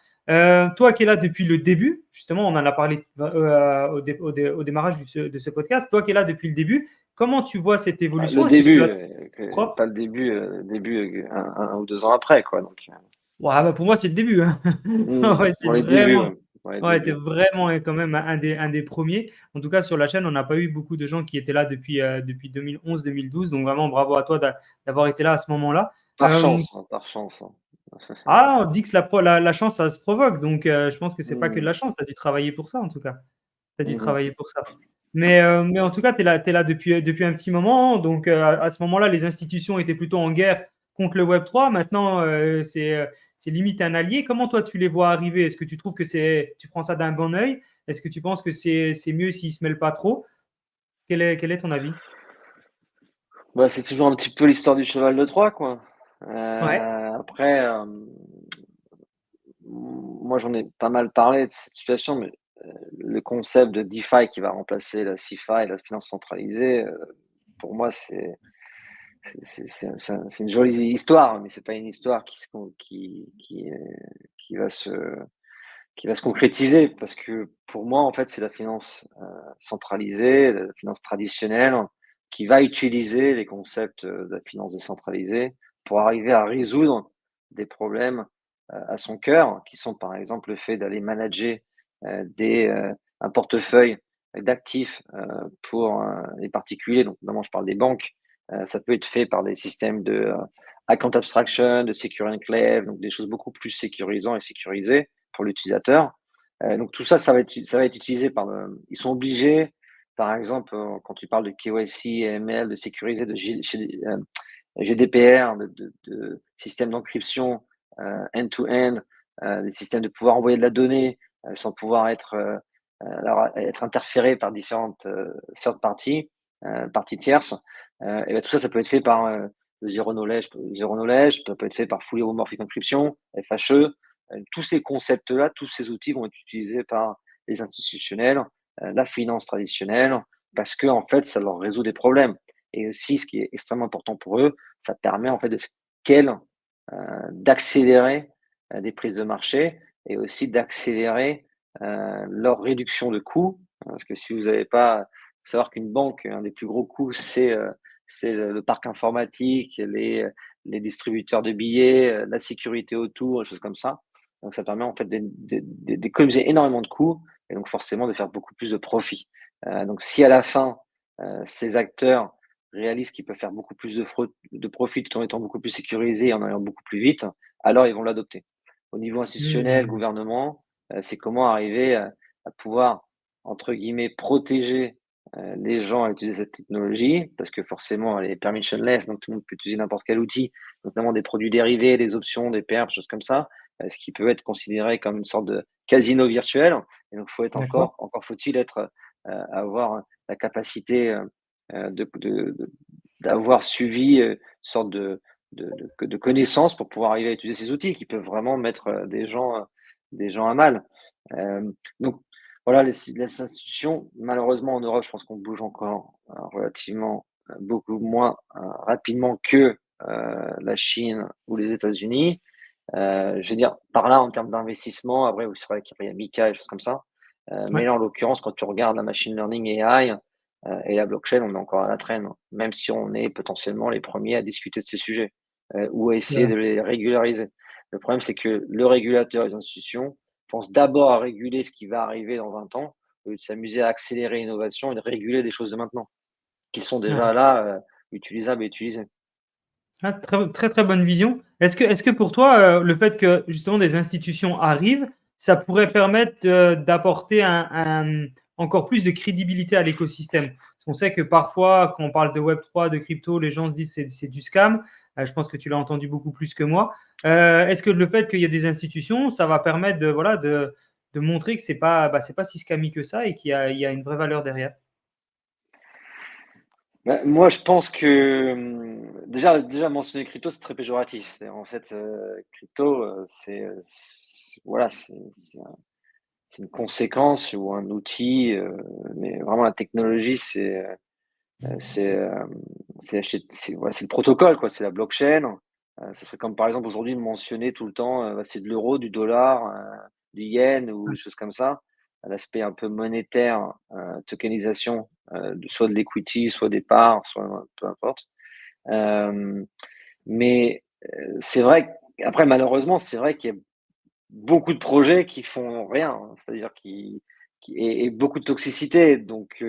Toi qui es là depuis le début, justement, on en a parlé au démarrage de ce podcast, toi qui es là depuis le début, comment tu vois cette Le évolution? Est-ce que tu début, la trouves propre? pas le début, un ou 2 ans après, quoi. Donc, Ouais, bah pour moi, c'est le début, hein. Ouais, c'est dans les débuts, vraiment. ouais. Dans les Ouais, tu es débuts. vraiment quand même un des premiers. En tout cas, sur la chaîne, on n'a pas eu beaucoup de gens qui étaient là depuis 2011-2012. Donc, vraiment, bravo à toi d'avoir été là à ce moment-là. Par chance, hein, par chance, hein. Ah, on dit que la chance, ça se provoque, donc je pense que c'est pas que de Mmh. la chance, tu as dû travailler pour ça, en tout cas. Tu as dû Mmh. travailler pour ça. Mais en tout cas, tu es là depuis un petit moment, donc à ce moment-là, les institutions étaient plutôt en guerre contre le Web3. Maintenant, c'est limite un allié. Comment toi, tu les vois arriver? Est-ce que tu trouves que tu prends ça d'un bon œil? Est-ce que tu penses que c'est mieux s'ils se mêlent pas trop? Quel est ton avis? Bah, c'est toujours un petit peu l'histoire du cheval de Troie, quoi. Ouais, Après, moi, j'en ai pas mal parlé de cette situation, mais le concept de DeFi qui va remplacer la CeFi, la finance centralisée, pour moi, c'est une jolie histoire, mais c'est pas une histoire qui va se concrétiser parce que pour moi, en fait, c'est la finance centralisée, la finance traditionnelle qui va utiliser les concepts de la finance décentralisée pour arriver à résoudre des problèmes à son cœur, qui sont par exemple le fait d'aller manager un portefeuille d'actifs pour les particuliers, donc notamment je parle des banques. Ça peut être fait par des systèmes de account abstraction, de secure enclave, donc des choses beaucoup plus sécurisants et sécurisées pour l'utilisateur. Donc tout ça, ça va être utilisé ils sont obligés, par exemple, quand tu parles de KYC, AML, de sécuriser, GDPR, de systèmes d'encryption end-to-end, des systèmes de pouvoir envoyer de la donnée sans pouvoir être interféré par différentes third parties, parties tierces. Et ben tout ça, ça peut être fait par le zero knowledge, ça peut être fait par fully homomorphic encryption, FHE. Tous ces concepts-là, tous ces outils vont être utilisés par les institutionnels, la finance traditionnelle, parce que en fait, ça leur résout des problèmes. Et aussi, ce qui est extrêmement important pour eux, ça permet en fait de scale, d'accélérer des prises de marché et aussi d'accélérer leur réduction de coûts. Parce que si vous n'avez pas, faut savoir qu'une banque, un des plus gros coûts, c'est le parc informatique, les distributeurs de billets, la sécurité autour, des choses comme ça. Donc ça permet en fait d'économiser énormément de coûts et donc forcément de faire beaucoup plus de profit. Donc si à la fin, ces acteurs réalisent qu'ils peuvent faire beaucoup plus de profit tout en étant beaucoup plus sécurisés et en allant beaucoup plus vite, alors ils vont l'adopter. Au niveau institutionnel, mmh, gouvernement, c'est comment arriver à pouvoir, entre guillemets, protéger les gens à utiliser cette technologie, parce que forcément, elle est permissionless, donc tout le monde peut utiliser n'importe quel outil, notamment des produits dérivés, des options, des perps, des choses comme ça, ce qui peut être considéré comme une sorte de casino virtuel. Et donc, d'accord. encore faut-il avoir la capacité d'avoir suivi une sorte de connaissances pour pouvoir arriver à utiliser ces outils qui peuvent vraiment mettre des gens à mal. Donc, voilà, les institutions, malheureusement en Europe, je pense qu'on bouge encore relativement beaucoup moins rapidement que la Chine ou les États-Unis. Je veux dire, par là, en termes d'investissement, après, c'est vrai qu'il y a Mika et des choses comme ça. Mais Ouais. là, en l'occurrence, quand tu regardes la machine learning AI et la blockchain, on est encore à la traîne, hein, même si on est potentiellement les premiers à discuter de ces sujets ou à C'est essayer vrai. de les régulariser. Le problème, c'est que le régulateur et les institutions pensent d'abord à réguler ce qui va arriver dans 20 ans, au lieu de s'amuser à accélérer l'innovation et de réguler des choses de maintenant, qui sont Ouais. déjà là, utilisables et utilisées. Ah, très, très, très bonne vision. Est-ce que pour toi, le fait que justement des institutions arrivent, ça pourrait permettre d'apporter encore plus de crédibilité à l'écosystème? Parce qu'on sait que parfois, quand on parle de Web3, de crypto, les gens se disent c'est du scam. Je pense que tu l'as entendu beaucoup plus que moi. Est-ce que le fait qu'il y ait des institutions, ça va permettre voilà, de montrer que c'est pas si scammy que ça et il y a une vraie valeur derrière? Bah, moi, je pense que déjà mentionner crypto, c'est très péjoratif. C'est en fait crypto, voilà, c'est une conséquence ou un outil, mais vraiment la technologie, c'est euh, ouais, c'est le protocole, quoi. C'est la blockchain. Ça serait comme par exemple aujourd'hui de mentionner tout le temps, bah, c'est de l'euro, du dollar, du yen ou des choses comme ça. L'aspect un peu monétaire, tokenisation, soit de l'equity, soit des parts, soit peu importe. Euh, mais c'est vrai après malheureusement, c'est vrai qu'il y a beaucoup de projets qui font rien, hein. C'est-à-dire et beaucoup de toxicité. Donc,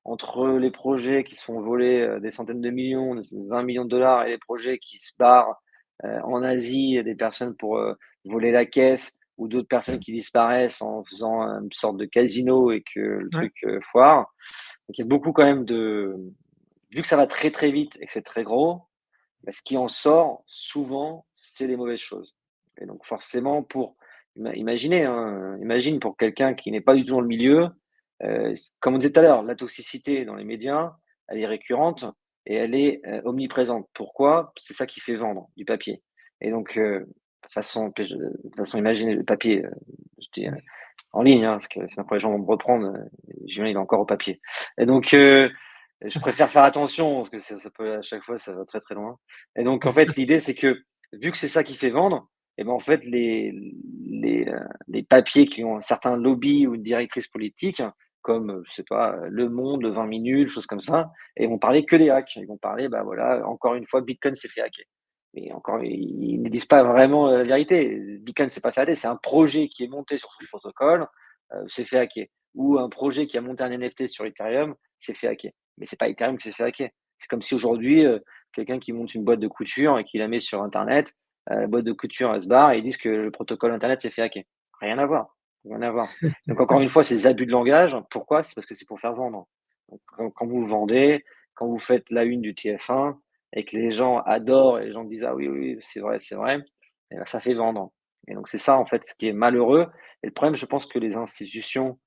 entre les projets qui se font voler des centaines de millions, 20 millions de dollars et les projets qui se barrent en Asie, des personnes pour voler la caisse ou d'autres personnes qui disparaissent en faisant une sorte de casino et que le Ouais. truc foire. Donc il y a beaucoup quand même de vu que ça va très, très vite et que c'est très gros, bah, ce qui en sort souvent, c'est les mauvaises choses. Et donc forcément pour imaginez, hein, imagine pour quelqu'un qui n'est pas du tout dans le milieu, comme on disait tout à l'heure, la toxicité dans les médias, elle est récurrente et elle est, omniprésente. Pourquoi? C'est ça qui fait vendre du papier et donc de façon imaginer le papier, je dis, en ligne, hein, parce que sinon après les gens vont me reprendre, Julien il est encore au papier et donc je préfère faire attention parce que ça peut à chaque fois ça va très, très loin et donc en fait l'idée c'est que, vu que c'est ça qui fait vendre et ben, en fait les papiers qui ont un certain lobby ou une directrice politique comme, je sais pas, Le Monde, le 20 minutes, choses comme ça et ils vont parler que des hacks. Ils vont parler, bah, voilà, encore une fois Bitcoin s'est fait hacker et encore ils ne disent pas vraiment, la vérité. Bitcoin s'est pas fait hacker, c'est un projet qui est monté sur son protocole, s'est fait hacker ou un projet qui a monté un NFT sur Ethereum s'est fait hacker. Mais c'est pas Ethereum qui s'est fait hacker. C'est comme si aujourd'hui, quelqu'un qui monte une boîte de couture et qui la met sur internet, la boîte de couture, elle se barre et ils disent que le protocole internet s'est fait hacker. Rien à voir, rien à voir. Donc encore une fois, c'est des abus de langage. Pourquoi? C'est parce que c'est pour faire vendre. Donc quand vous vendez, quand vous faites la une du TF1 et que les gens adorent et les gens disent: «Ah oui, oui, c'est vrai», et ben ça fait vendre. Et donc c'est ça en fait ce qui est malheureux et le problème, je pense que les institutions,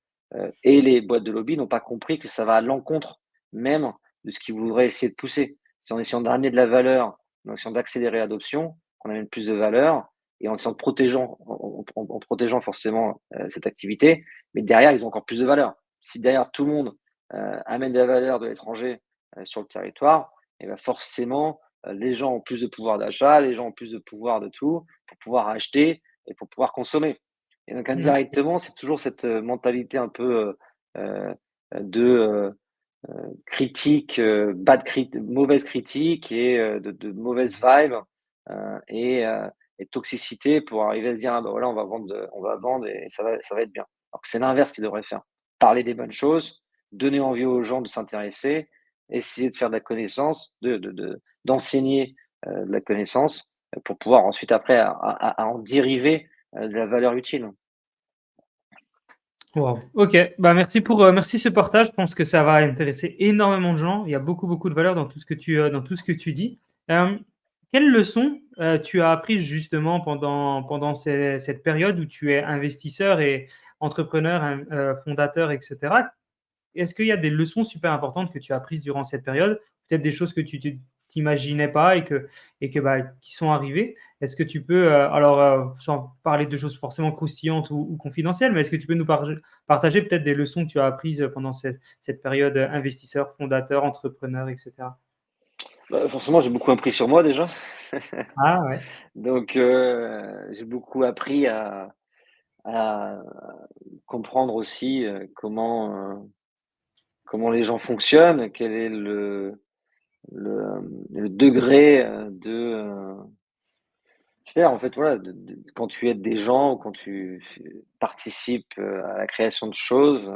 et les boîtes de lobby n'ont pas compris que ça va à l'encontre même de ce qu'ils voudraient essayer de pousser. C'est en essayant d'amener de la valeur, en essayant d'accélérer l'adoption, qu'on amène plus de valeur et en essayant de protégeant, en protégeant forcément cette activité, mais derrière, ils ont encore plus de valeur. Si derrière tout le monde amène de la valeur de l'étranger sur le territoire, et ben forcément, les gens ont plus de pouvoir d'achat, les gens ont plus de pouvoir de tout pour pouvoir acheter et pour pouvoir consommer. Et donc Ouais. indirectement, c'est toujours cette mentalité un peu de critique, mauvaise critique et de mauvaise vibe et toxicité pour arriver à se dire: «Ah bah, voilà, on va vendre et ça va être bien». Alors que c'est l'inverse qu'ils devraient faire. Parler des bonnes choses, donner envie aux gens de s'intéresser, essayer de faire de la connaissance, d'enseigner, de la connaissance, pour pouvoir ensuite après à en dériver, de la valeur utile. Wow. OK, bah, merci ce partage. Je pense que ça va intéresser énormément de gens. Il y a beaucoup, beaucoup de valeur dans tout ce que tu dis. Hem, Quelles leçons, tu as apprises justement pendant cette période où tu es investisseur et entrepreneur, fondateur et cetera? Est-ce qu'il y a des leçons super importantes que tu as apprises durant cette période? Peut-être des choses que tu t'imaginais pas bah, qui sont arrivées? Est-ce que tu peux, sans parler de choses forcément croustillantes ou confidentielles, mais est-ce que tu peux nous partager peut-être des leçons que tu as apprises pendant cette période, investisseur, fondateur, entrepreneur et cetera? Bah, forcément, j'ai beaucoup appris sur moi déjà. Ah ouais. Donc j'ai beaucoup appris à comprendre aussi, comment les gens fonctionnent, quel est le degré, c'est-à-dire en fait, voilà, quand tu aides des gens ou quand tu participes, à la création de choses,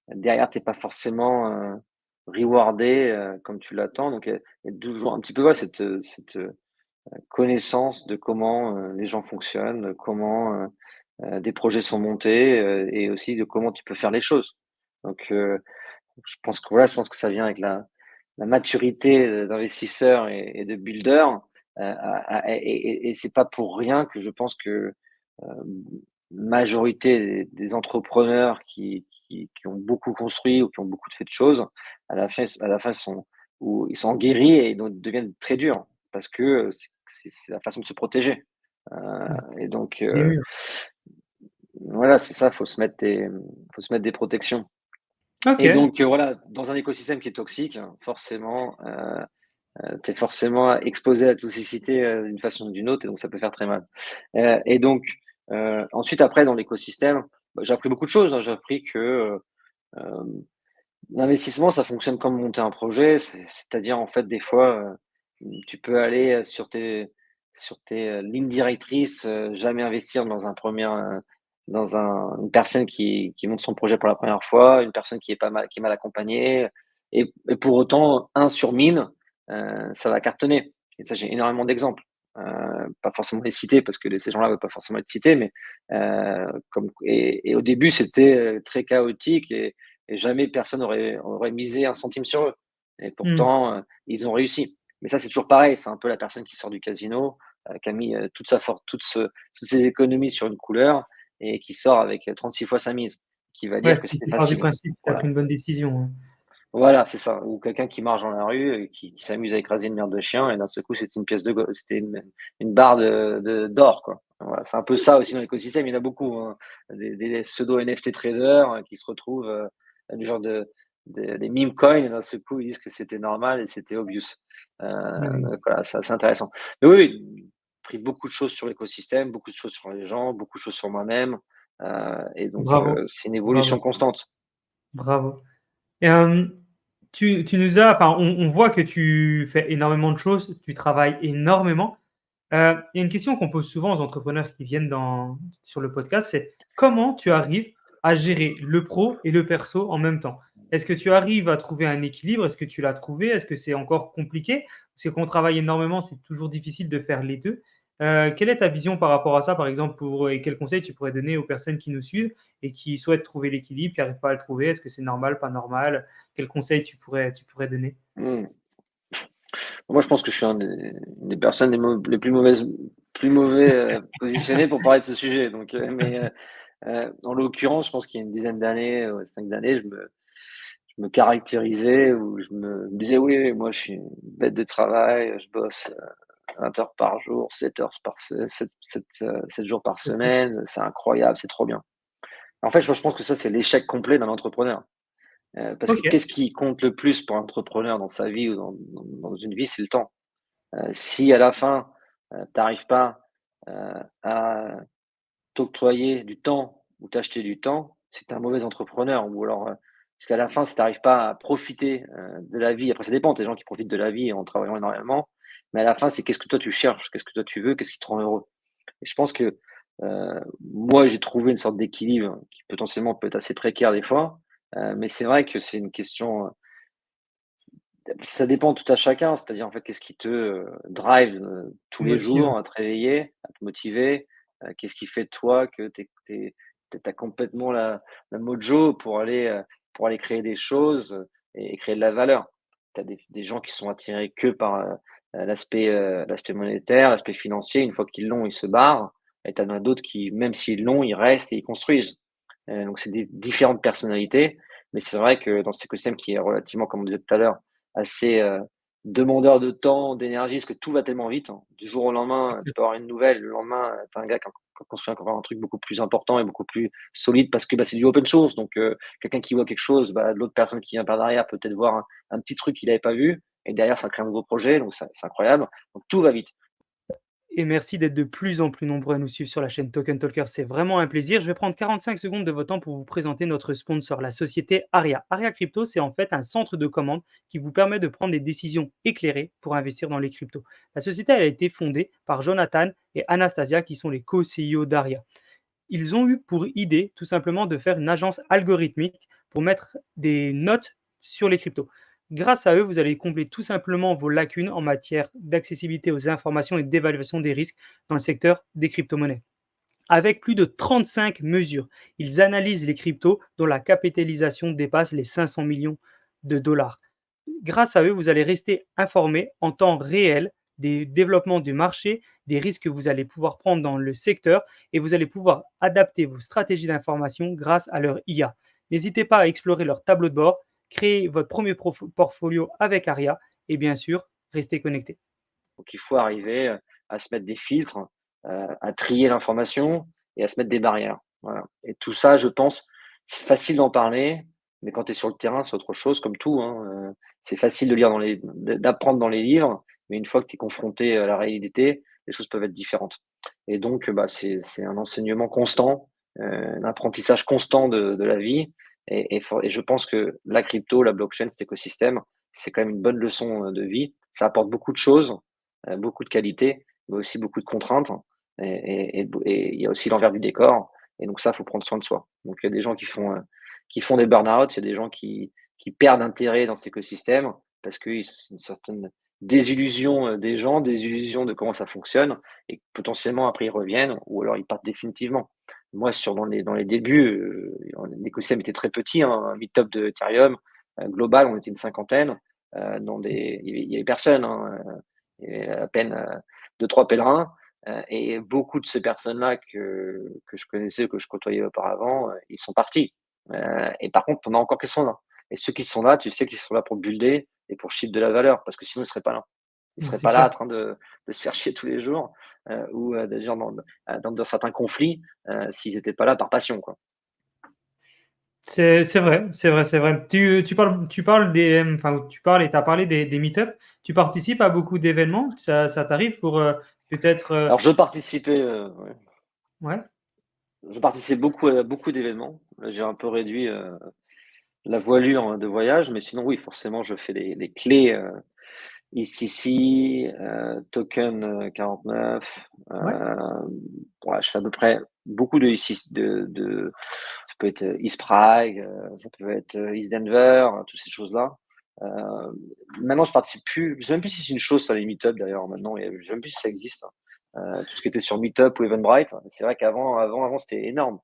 derrière tu es pas forcément, rewardé, comme tu l'attends. Donc il y a toujours un petit peu, ouais, cette connaissance de comment, les gens fonctionnent, de comment, des projets sont montés, et aussi de comment tu peux faire les choses. Donc je pense que voilà, je pense que ça vient avec la maturité, d'investisseur et de builder, et c'est pas pour rien que je pense que, majorité des entrepreneurs qui ont beaucoup construit ou qui ont beaucoup fait de choses, à la fin sont ou ils sont guéris et donc deviennent très durs parce que, c'est la façon de se protéger, et donc Des murs. voilà, c'est ça, faut se mettre des protections. Et OK. donc voilà, dans un écosystème qui est toxique, forcément, tu es forcément exposé à la toxicité, d'une façon ou d'une autre et donc ça peut faire très mal. Et donc ensuite après dans l'écosystème, bah, j'ai appris beaucoup de choses, hein. J'ai appris que, l'investissement ça fonctionne comme monter un projet, c'est-à-dire en fait des fois, tu peux aller, sur tes lignes directrices, jamais investir dans une personne qui monte son projet pour la première fois, une personne qui est mal accompagnée et pour autant 1 sur 1000, ça va cartonner et ça j'ai énormément d'exemples. pas forcément les citer parce que ces gens-là ne veulent pas forcément être cités, mais et au début, c'était très chaotique et jamais personne aurait misé un centime sur eux. Et Mmh. pourtant, ils ont réussi. Mais ça, c'est toujours pareil. C'est un peu la personne qui sort du casino, qui a mis toute sa force, toutes ses économies sur une couleur et qui sort avec 36 fois sa mise, qui va dire Ouais, que si c'était tu pars du facile. principe que tu as Voilà. pris une bonne décision, hein. Voilà, c'est ça. Ou quelqu'un qui marche dans la rue et qui s'amuse à écraser une merde de chien et d'un seul coup, c'était une pièce c'était une barre d'or, quoi. Voilà, c'est un peu ça aussi dans l'écosystème. Il y en a beaucoup, hein. Des pseudo NFT traders qui se retrouvent du genre des meme coins et d'un seul coup, ils disent que c'était normal et c'était obvious. Oui, Donc voilà, c'est assez intéressant. Mais oui, j'ai pris beaucoup de choses sur l'écosystème, beaucoup de choses sur les gens, beaucoup de choses sur moi-même. Et donc, bravo, c'est une bravo, évolution constante. bravo. Et tu nous as enfin, on voit que tu fais énormément de choses, tu travailles énormément. Il y a une question qu'on pose souvent aux entrepreneurs qui viennent sur le podcast, c'est comment tu arrives à gérer le pro et le perso en même temps? Est-ce que tu arrives à trouver un équilibre? Est-ce que tu l'as trouvé? Est-ce que c'est encore compliqué? Parce que quand on travaille énormément, c'est toujours difficile de faire les 2. Quelle est ta vision par rapport à ça, par exemple, et quels conseils tu pourrais donner aux personnes qui nous suivent et qui souhaitent trouver l'équilibre, qui n'arrivent pas à le trouver? Est-ce que c'est normal, pas normal? Quels conseils tu pourrais donner? Mmh. Moi, je pense que je suis une des personnes les plus mauvais positionnées pour parler de ce sujet. Donc, en l'occurrence, je pense qu'il y a une dizaine d'années, 5 années, je me caractérisais ou je me disais, oui, oui, moi, je suis une bête de travail, je bosse 20 heures par jour, 7 heures 7 jours par C'est ça? semaine, c'est incroyable, c'est trop bien. En fait, je pense que ça, c'est l'échec complet d'un entrepreneur. Parce que OK. qu'est-ce qui compte le plus pour un entrepreneur dans sa vie ou dans une vie, c'est le temps. Si à la fin, tu n'arrives pas à t'octroyer du temps ou t'acheter du temps, c'est un mauvais entrepreneur. Ou alors, parce qu'à la fin, si tu n'arrives pas à profiter de la vie, après ça dépend, des gens qui profitent de la vie en travaillant énormément, mais à la fin, c'est qu'est-ce que toi tu cherches, qu'est-ce que toi tu veux, qu'est-ce qui te rend heureux. Et je pense que moi, j'ai trouvé une sorte d'équilibre qui potentiellement peut être assez précaire des fois, mais c'est vrai que c'est une question, ça dépend tout à chacun, c'est-à-dire, en fait, qu'est-ce qui te, drive, tous les Motivant. jours à te réveiller, à te motiver? Qu'est-ce qui fait de toi que tu as complètement la mojo pour aller créer des choses, et créer de la valeur? Tu as des gens qui sont attirés que par, l'aspect monétaire, l'aspect financier. Une fois qu'ils l'ont, ils se barrent et tu en as d'autres qui, même s'ils l'ont, ils restent et ils construisent. Donc c'est des différentes personnalités, mais c'est vrai que dans cet écosystème qui est relativement, comme on disait tout à l'heure, assez, demandeur de temps, d'énergie, parce que tout va tellement vite, hein. Du jour au lendemain, tu peux avoir une nouvelle, le lendemain, tu as un gars qui a construit encore un truc beaucoup plus important et beaucoup plus solide parce que, bah, c'est du open source. Donc, quelqu'un qui voit quelque chose, bah, l'autre personne qui vient par derrière peut peut-être voir un petit truc qu'il n'avait pas vu et derrière ça crée un nouveau projet, donc c'est incroyable. Donc tout va vite. Et merci d'être de plus en plus nombreux à nous suivre sur la chaîne Token Talker. C'est vraiment un plaisir. Je vais prendre 45 secondes de votre temps pour vous présenter notre sponsor, la société Aria. Aria Crypto, c'est en fait un centre de commande qui vous permet de prendre des décisions éclairées pour investir dans les cryptos. La société elle a été fondée par Jonathan et Anastasia, qui sont les co-CEO d'Aria. Ils ont eu pour idée tout simplement de faire une agence algorithmique pour mettre des notes sur les cryptos. Grâce à eux, vous allez combler tout simplement vos lacunes en matière d'accessibilité aux informations et d'évaluation des risques dans le secteur des crypto-monnaies. Avec plus de 35 mesures, ils analysent les cryptos dont la capitalisation dépasse les 500 millions de dollars. Grâce à eux, vous allez rester informé en temps réel des développements du marché, des risques que vous allez pouvoir prendre dans le secteur et vous allez pouvoir adapter vos stratégies d'information grâce à leur IA. N'hésitez pas à explorer leur tableau de bord, créer votre premier portfolio avec Aria et bien sûr, restez connecté. Donc il faut arriver, à se mettre des filtres, à trier l'information et à se mettre des barrières. Voilà. Et tout ça, je pense, c'est facile d'en parler, mais quand tu es sur le terrain, c'est autre chose, comme tout, hein. C'est facile de lire d'apprendre dans les livres, mais une fois que tu es confronté à la réalité, les choses peuvent être différentes. Et donc, bah, c'est un enseignement constant, un apprentissage constant de la vie. Et je pense que la crypto, la blockchain, cet écosystème, c'est quand même une bonne leçon de vie. Ça apporte beaucoup de choses, beaucoup de qualités, mais aussi beaucoup de contraintes. Et il y a aussi l'envers du décor. Et donc ça, il faut prendre soin de soi. Donc il y a des gens qui font des burn-out, il y a des gens qui perdent intérêt dans cet écosystème parce qu'ils une certaine désillusion des gens, désillusion de comment ça fonctionne, et potentiellement après ils reviennent ou alors ils partent définitivement. Moi, dans les débuts, l'écosystème était très petit, hein, un meet-up de Ethereum global, on était une cinquantaine, il y avait personne, hein, il y avait à peine deux, trois pèlerins, et beaucoup de ces personnes-là que je connaissais, que je côtoyais auparavant, ils sont partis. Et par contre, on a encore qui sont là. Et ceux qui sont là, tu sais qu'ils sont là pour builder et pour chiffre de la valeur, parce que sinon ils seraient pas là. Ils seraient C'est pas là en clair. train de se faire chier tous les jours, ou d'ailleurs dans certains conflits, s'ils étaient pas là par passion, quoi. C'est vrai, c'est vrai, c'est vrai. Tu parles enfin, tu parles et tu as parlé des meet-up. Tu participes à beaucoup d'événements? Ça t'arrive pour peut-être. Alors je participais, ouais, Ouais, je participais beaucoup à beaucoup d'événements. Là, j'ai un peu réduit, la voilure de voyage, mais sinon oui, forcément, je fais les clés, ICC, Token 49. ouais, Ouais, je fais à peu près beaucoup de ICC, ça peut être East Prague, ça peut être East Denver, toutes ces choses-là. Maintenant, je participe plus. Je sais même plus si c'est une chose, ça, les meet-up d'ailleurs. Maintenant, je sais même plus si ça existe, hein. Tout ce qui était sur Meetup ou Eventbrite, c'est vrai qu'avant, c'était énorme.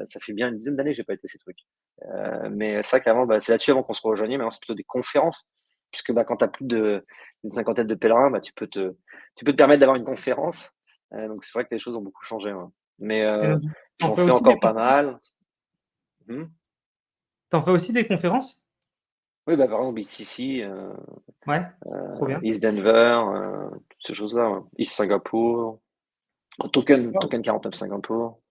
Ça fait bien une dizaine d'années que j'ai pas été à ces trucs. Mais c'est vrai qu'avant, bah, c'est là-dessus avant qu'on se rejoignait. Maintenant, c'est plutôt des conférences, puisque bah, quand tu as plus d'une cinquantaine de pèlerins, bah, tu peux te permettre d'avoir une conférence. Donc c'est vrai que les choses ont beaucoup changé, ouais. Mais et donc, t'en j'en fais fais aussi des encore pas conférences? mal. Mhm. T'en fais aussi des conférences? Oui, bah, par exemple, BCC, Ouais, trop bien. East Denver, toutes ces choses-là, ouais. East Singapour, Wow. Token 49 Singapour,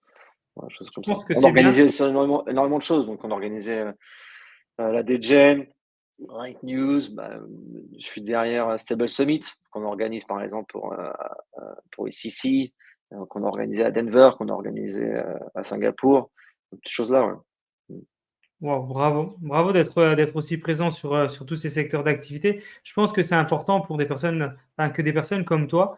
ouais, choses Je comme ça. pense que On c'est bien. organisait aussi énormément de choses. Donc, on organisait la DGen, Right News. Bah, je suis derrière Stable Summit, qu'on organise par exemple pour ICC, qu'on a organisé à Denver, qu'on a organisé à Singapour. Donc, ces choses-là, ouais. Wow, bravo, bravo d'être aussi présent sur tous ces secteurs d'activité. Je pense que c'est important pour des personnes, enfin, que des personnes comme toi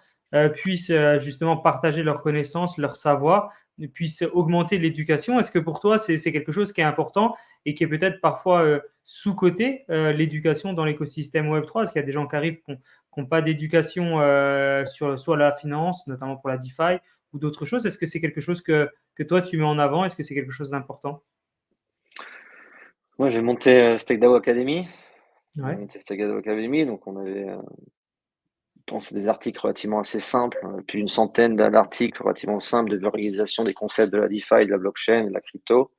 puissent justement partager leurs connaissances, leur savoir, et puissent augmenter l'éducation. Est-ce que pour toi, c'est quelque chose qui est important et qui est peut-être parfois sous-coté, l'éducation dans l'écosystème Web3? Est-ce qu'il y a des gens qui arrivent qui n'ont pas d'éducation sur soit la finance, notamment pour la DeFi, ou d'autres choses? Est-ce que c'est quelque chose que toi, tu mets en avant? Est-ce que c'est quelque chose d'important? Moi, j'ai monté StakeDAO Academy. On a Ouais. monté StakeDAO Academy, donc on avait c'est des articles relativement assez simples, plus d'une centaine d'articles relativement simples de vulgarisation des concepts de la DeFi, de la blockchain, de la crypto,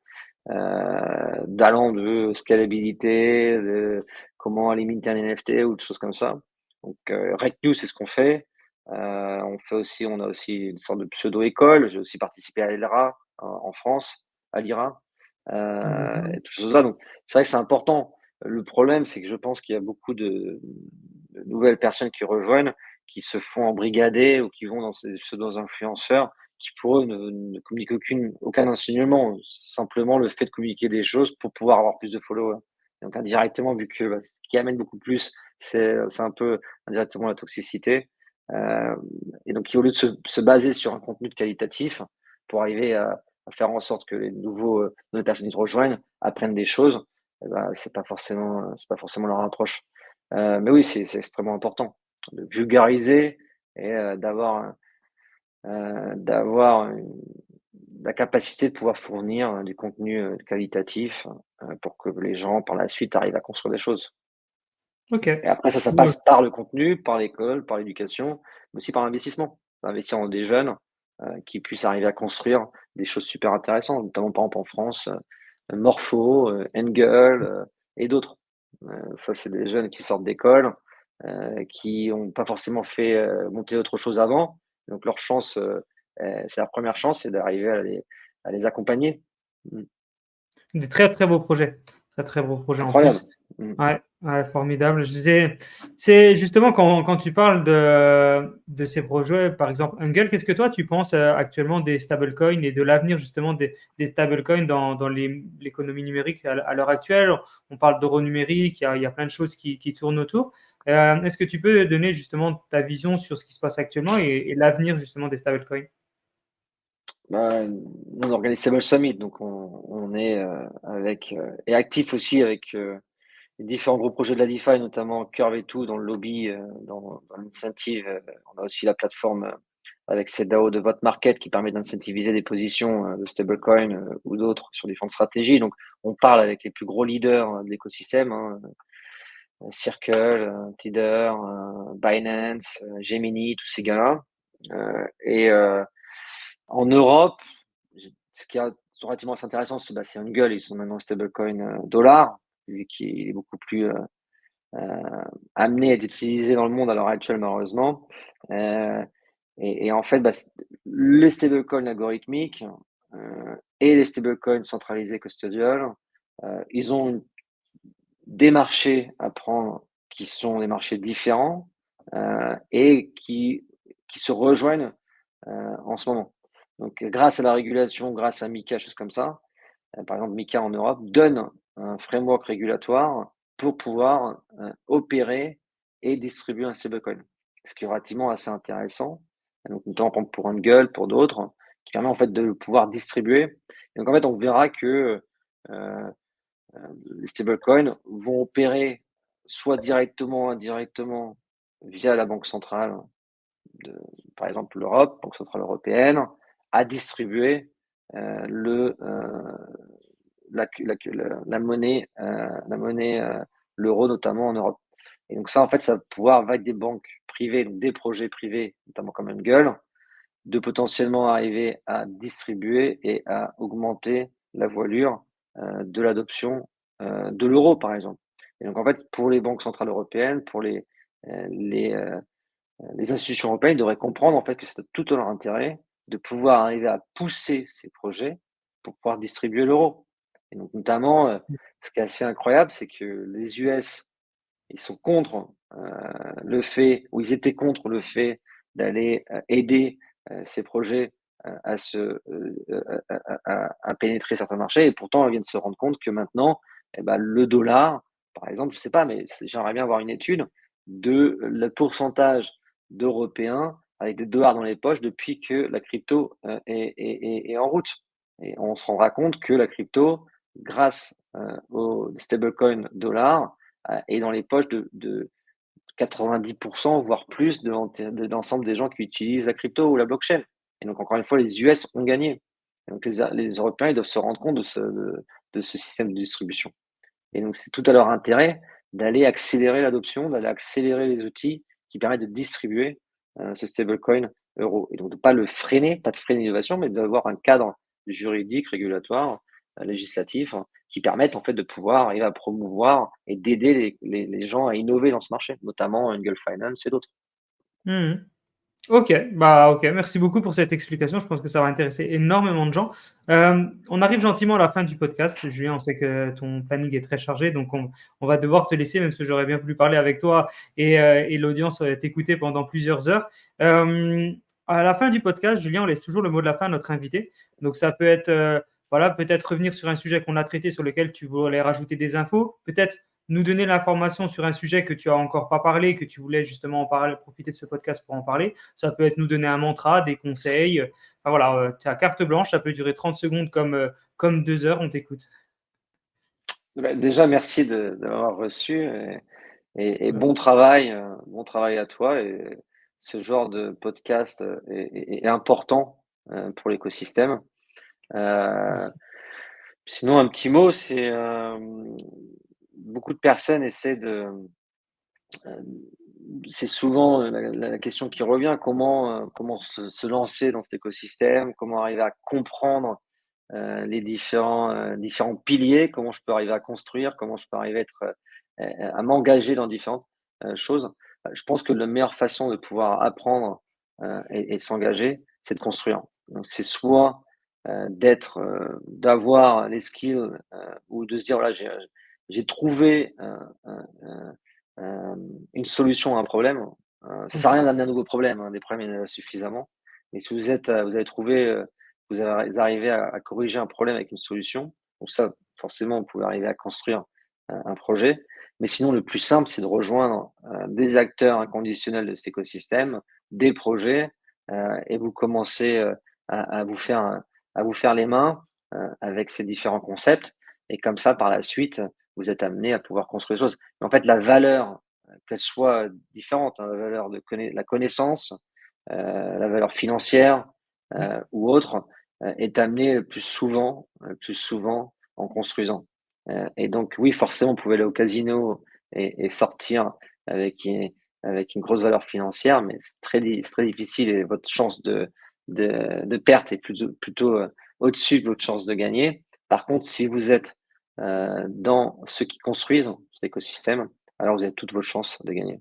d'allant de scalabilité, de comment aller minter un NFT ou des choses comme ça. Donc, RecNews, c'est ce qu'on fait. On a aussi une sorte de pseudo-école. J'ai aussi participé à l'ELRA en France, à l'IRA, et toutes ces choses-là. Donc, c'est vrai que c'est important. Le problème, c'est que je pense qu'il y a beaucoup de nouvelles personnes qui rejoignent, qui se font embrigader ou qui vont dans ces pseudo-influenceurs qui pour eux ne communiquent aucun enseignement, simplement le fait de communiquer des choses pour pouvoir avoir plus de followers. Donc indirectement, vu que bah, ce qui amène beaucoup plus, c'est un peu indirectement la toxicité. Euh, et donc au lieu de se baser sur un contenu de qualitatif pour arriver à faire en sorte que les nouvelles personnes qui te rejoignent apprennent des choses, eh ben, c'est pas forcément leur approche. Mais oui, c'est extrêmement important de vulgariser et d'avoir la capacité de pouvoir fournir du contenu qualitatif pour que les gens, par la suite, arrivent à construire des choses. Ok. Et après, ça Ouais. passe par le contenu, par l'école, par l'éducation, mais aussi par l'investissement. Investir dans des jeunes qui puissent arriver à construire des choses super intéressantes, notamment par exemple en France, Morpho, Engel et d'autres. Ça, c'est des jeunes qui sortent d'école, qui n'ont pas forcément fait monter autre chose avant. Donc leur chance, c'est la première chance, c'est d'arriver à les accompagner. Mm. Des très très beaux projets. Très très beaux projets en Incroyable. plus. Mm. Ouais, ouais, formidable. Je disais, c'est justement quand tu parles de ces projets, par exemple Ungle, qu'est-ce que toi tu penses actuellement des stablecoins et de l'avenir justement des stablecoins dans l'économie numérique à l'heure actuelle? On parle d'euro numérique, il y a plein de choses qui tournent autour. Est-ce que tu peux donner justement ta vision sur ce qui se passe actuellement et l'avenir justement des stablecoins? Bah, on organise Stable Summit, donc on est avec et actif aussi avec les différents gros projets de la DeFi, notamment Curve et tout, dans le lobby, dans l'incentive. On a aussi la plateforme avec cette DAO de Vote Market qui permet d'incentiviser des positions de stablecoin ou d'autres sur différentes stratégies. Donc, on parle avec les plus gros leaders de l'écosystème, hein, Circle, Tether, Binance, Gemini, tous ces gars-là. Et en Europe, ce qui est relativement assez intéressant, c'est Angle, ils sont maintenant stablecoin dollar, vu qu'il est beaucoup plus amené à être utilisé dans le monde à l'heure actuelle, malheureusement. Et en fait, les stablecoins algorithmiques et les stablecoins centralisés custodial, ils ont des marchés à prendre qui sont des marchés différents et qui se rejoignent en ce moment. Donc, grâce à la régulation, grâce à MiCA, choses comme ça, par exemple, MiCA en Europe donne un framework régulatoire pour pouvoir opérer et distribuer un stablecoin. Ce qui est relativement assez intéressant, donc, notamment pour Angle, pour d'autres, qui permet en fait de pouvoir distribuer. Et donc en fait, on verra que les stablecoins vont opérer soit directement ou indirectement via la Banque centrale, par exemple l'Europe, Banque centrale européenne, à distribuer le, la monnaie, l'euro notamment en Europe. Et donc ça, en fait, ça va pouvoir, avec des banques privées, donc des projets privés, notamment comme Angle, de potentiellement arriver à distribuer et à augmenter la voilure de l'adoption de l'euro, par exemple. Et donc, en fait, pour les banques centrales européennes, pour les institutions européennes, ils devraient comprendre en fait que c'est tout leur intérêt de pouvoir arriver à pousser ces projets pour pouvoir distribuer l'euro. Et donc, notamment, ce qui est assez incroyable, c'est que les US, ils sont contre le fait, ou ils étaient contre le fait d'aller aider ces projets à pénétrer certains marchés. Et pourtant, ils viennent de se rendre compte que maintenant, le dollar, par exemple, je ne sais pas, mais j'aimerais bien avoir une étude de le pourcentage d'Européens avec des dollars dans les poches depuis que la crypto est en route. Et on se rendra compte que la crypto, grâce au stablecoin dollar, est dans les poches de 90%, voire plus, de l'ensemble des gens qui utilisent la crypto ou la blockchain. Et donc, encore une fois, les US ont gagné. Et donc, les Européens, ils doivent se rendre compte de ce système de distribution. Et donc, c'est tout à leur intérêt d'aller accélérer l'adoption, d'aller accélérer les outils qui permettent de distribuer ce stablecoin euro. Et donc, de ne pas le freiner, pas de freiner l'innovation, mais d'avoir un cadre juridique, régulatoire, législatif, hein, qui permettent en fait de pouvoir arriver à promouvoir et d'aider les gens à innover dans ce marché, notamment Angle Finance et d'autres. Mmh. Ok, bah ok, merci beaucoup pour cette explication. Je pense que ça va intéresser énormément de gens. On arrive gentiment à la fin du podcast. Julien, on sait que ton planning est très chargé, donc on va devoir te laisser, même si j'aurais bien voulu parler avec toi et l'audience t'écouter pendant plusieurs heures. À la fin du podcast, Julien, on laisse toujours le mot de la fin à notre invité. Donc ça peut être, voilà, peut-être revenir sur un sujet qu'on a traité sur lequel tu voulais rajouter des infos, peut-être nous donner l'information sur un sujet que tu as encore pas parlé, que tu voulais justement en parler, profiter de ce podcast pour en parler. Ça peut être nous donner un mantra, des conseils. Enfin, voilà, tu as carte blanche, ça peut durer 30 secondes comme 2 heures, on t'écoute. Déjà, merci de m'avoir reçu et Merci. bon travail à toi. Et ce genre de podcast est important pour l'écosystème. Euh, Merci. Sinon, un petit mot, c'est beaucoup de personnes essaient euh, c'est souvent la question qui revient, comment se lancer dans cet écosystème, comment arriver à comprendre les différents piliers, comment je peux arriver à construire, comment je peux arriver à m'engager dans différentes choses. Je pense que la meilleure façon de pouvoir apprendre et s'engager, c'est de construire. Donc, c'est soit d'avoir les skills ou de se dire, voilà, j'ai trouvé une solution à un problème. Ça sert à rien d'amener un nouveau problème, hein, des problèmes, il y en a suffisamment. Mais si vous avez trouvé, vous arrivez à corriger un problème avec une solution, donc ça, forcément, vous pouvez arriver à construire un projet. Mais sinon, le plus simple, c'est de rejoindre des acteurs inconditionnels de cet écosystème, des projets, et vous commencez à vous faire les mains avec ces différents concepts. Et comme ça, par la suite, vous êtes amené à pouvoir construire des choses. Mais en fait, la valeur, qu'elle soit différente, hein, la valeur de la connaissance, la valeur financière ou autre, est amenée plus souvent en construisant. Et donc, oui, forcément, vous pouvez aller au casino et sortir avec, avec une grosse valeur financière, mais c'est très difficile et votre chance de perte est plutôt au-dessus de votre chance de gagner. Par contre, si vous êtes dans ceux qui construisent cet écosystème, alors vous avez toutes vos chances de gagner.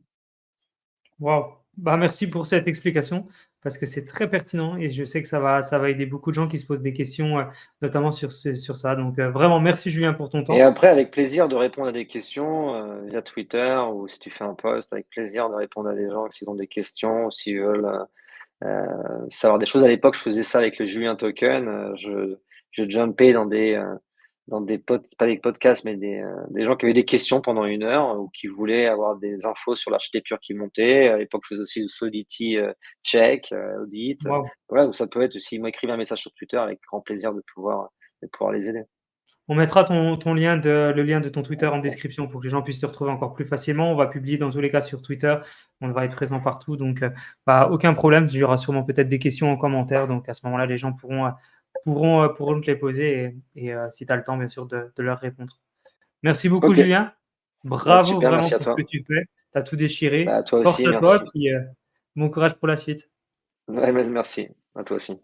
Waouh! Bah, merci pour cette explication parce que c'est très pertinent et je sais que ça va aider beaucoup de gens qui se posent des questions, notamment sur ça. Donc, vraiment merci Julien pour ton Et temps. après, avec plaisir de répondre à des questions via Twitter ou si tu fais un post, avec plaisir de répondre à des gens s'ils ont des questions ou s'ils veulent savoir des choses. À l'époque, je faisais ça avec le Julien Token. Je jumpais dans des pas des podcasts, mais des gens qui avaient des questions pendant 1 heure ou qui voulaient avoir des infos sur l'architecture qui montait. À l'époque, je faisais aussi le Solidity check, audit. Waouh! Voilà, ou ça peut être aussi, ils m'écrivent un message sur Twitter avec grand plaisir de pouvoir les aider. On mettra le lien de ton Twitter en description pour que les gens puissent te retrouver encore plus facilement. On va publier dans tous les cas sur Twitter. On va être présent partout. Donc, bah, aucun problème. Il y aura sûrement peut-être des questions en commentaire. Donc, à ce moment-là, les gens pourront te les poser et si tu as le temps, bien sûr, de leur répondre. Merci beaucoup, Ok, Julien. bah, Bravo super, vraiment merci à pour ce que toi. tu fais. Tu as tout déchiré. Bah, toi Force aussi, à toi. merci. Puis, bon courage pour la suite. Ouais, merci à toi aussi.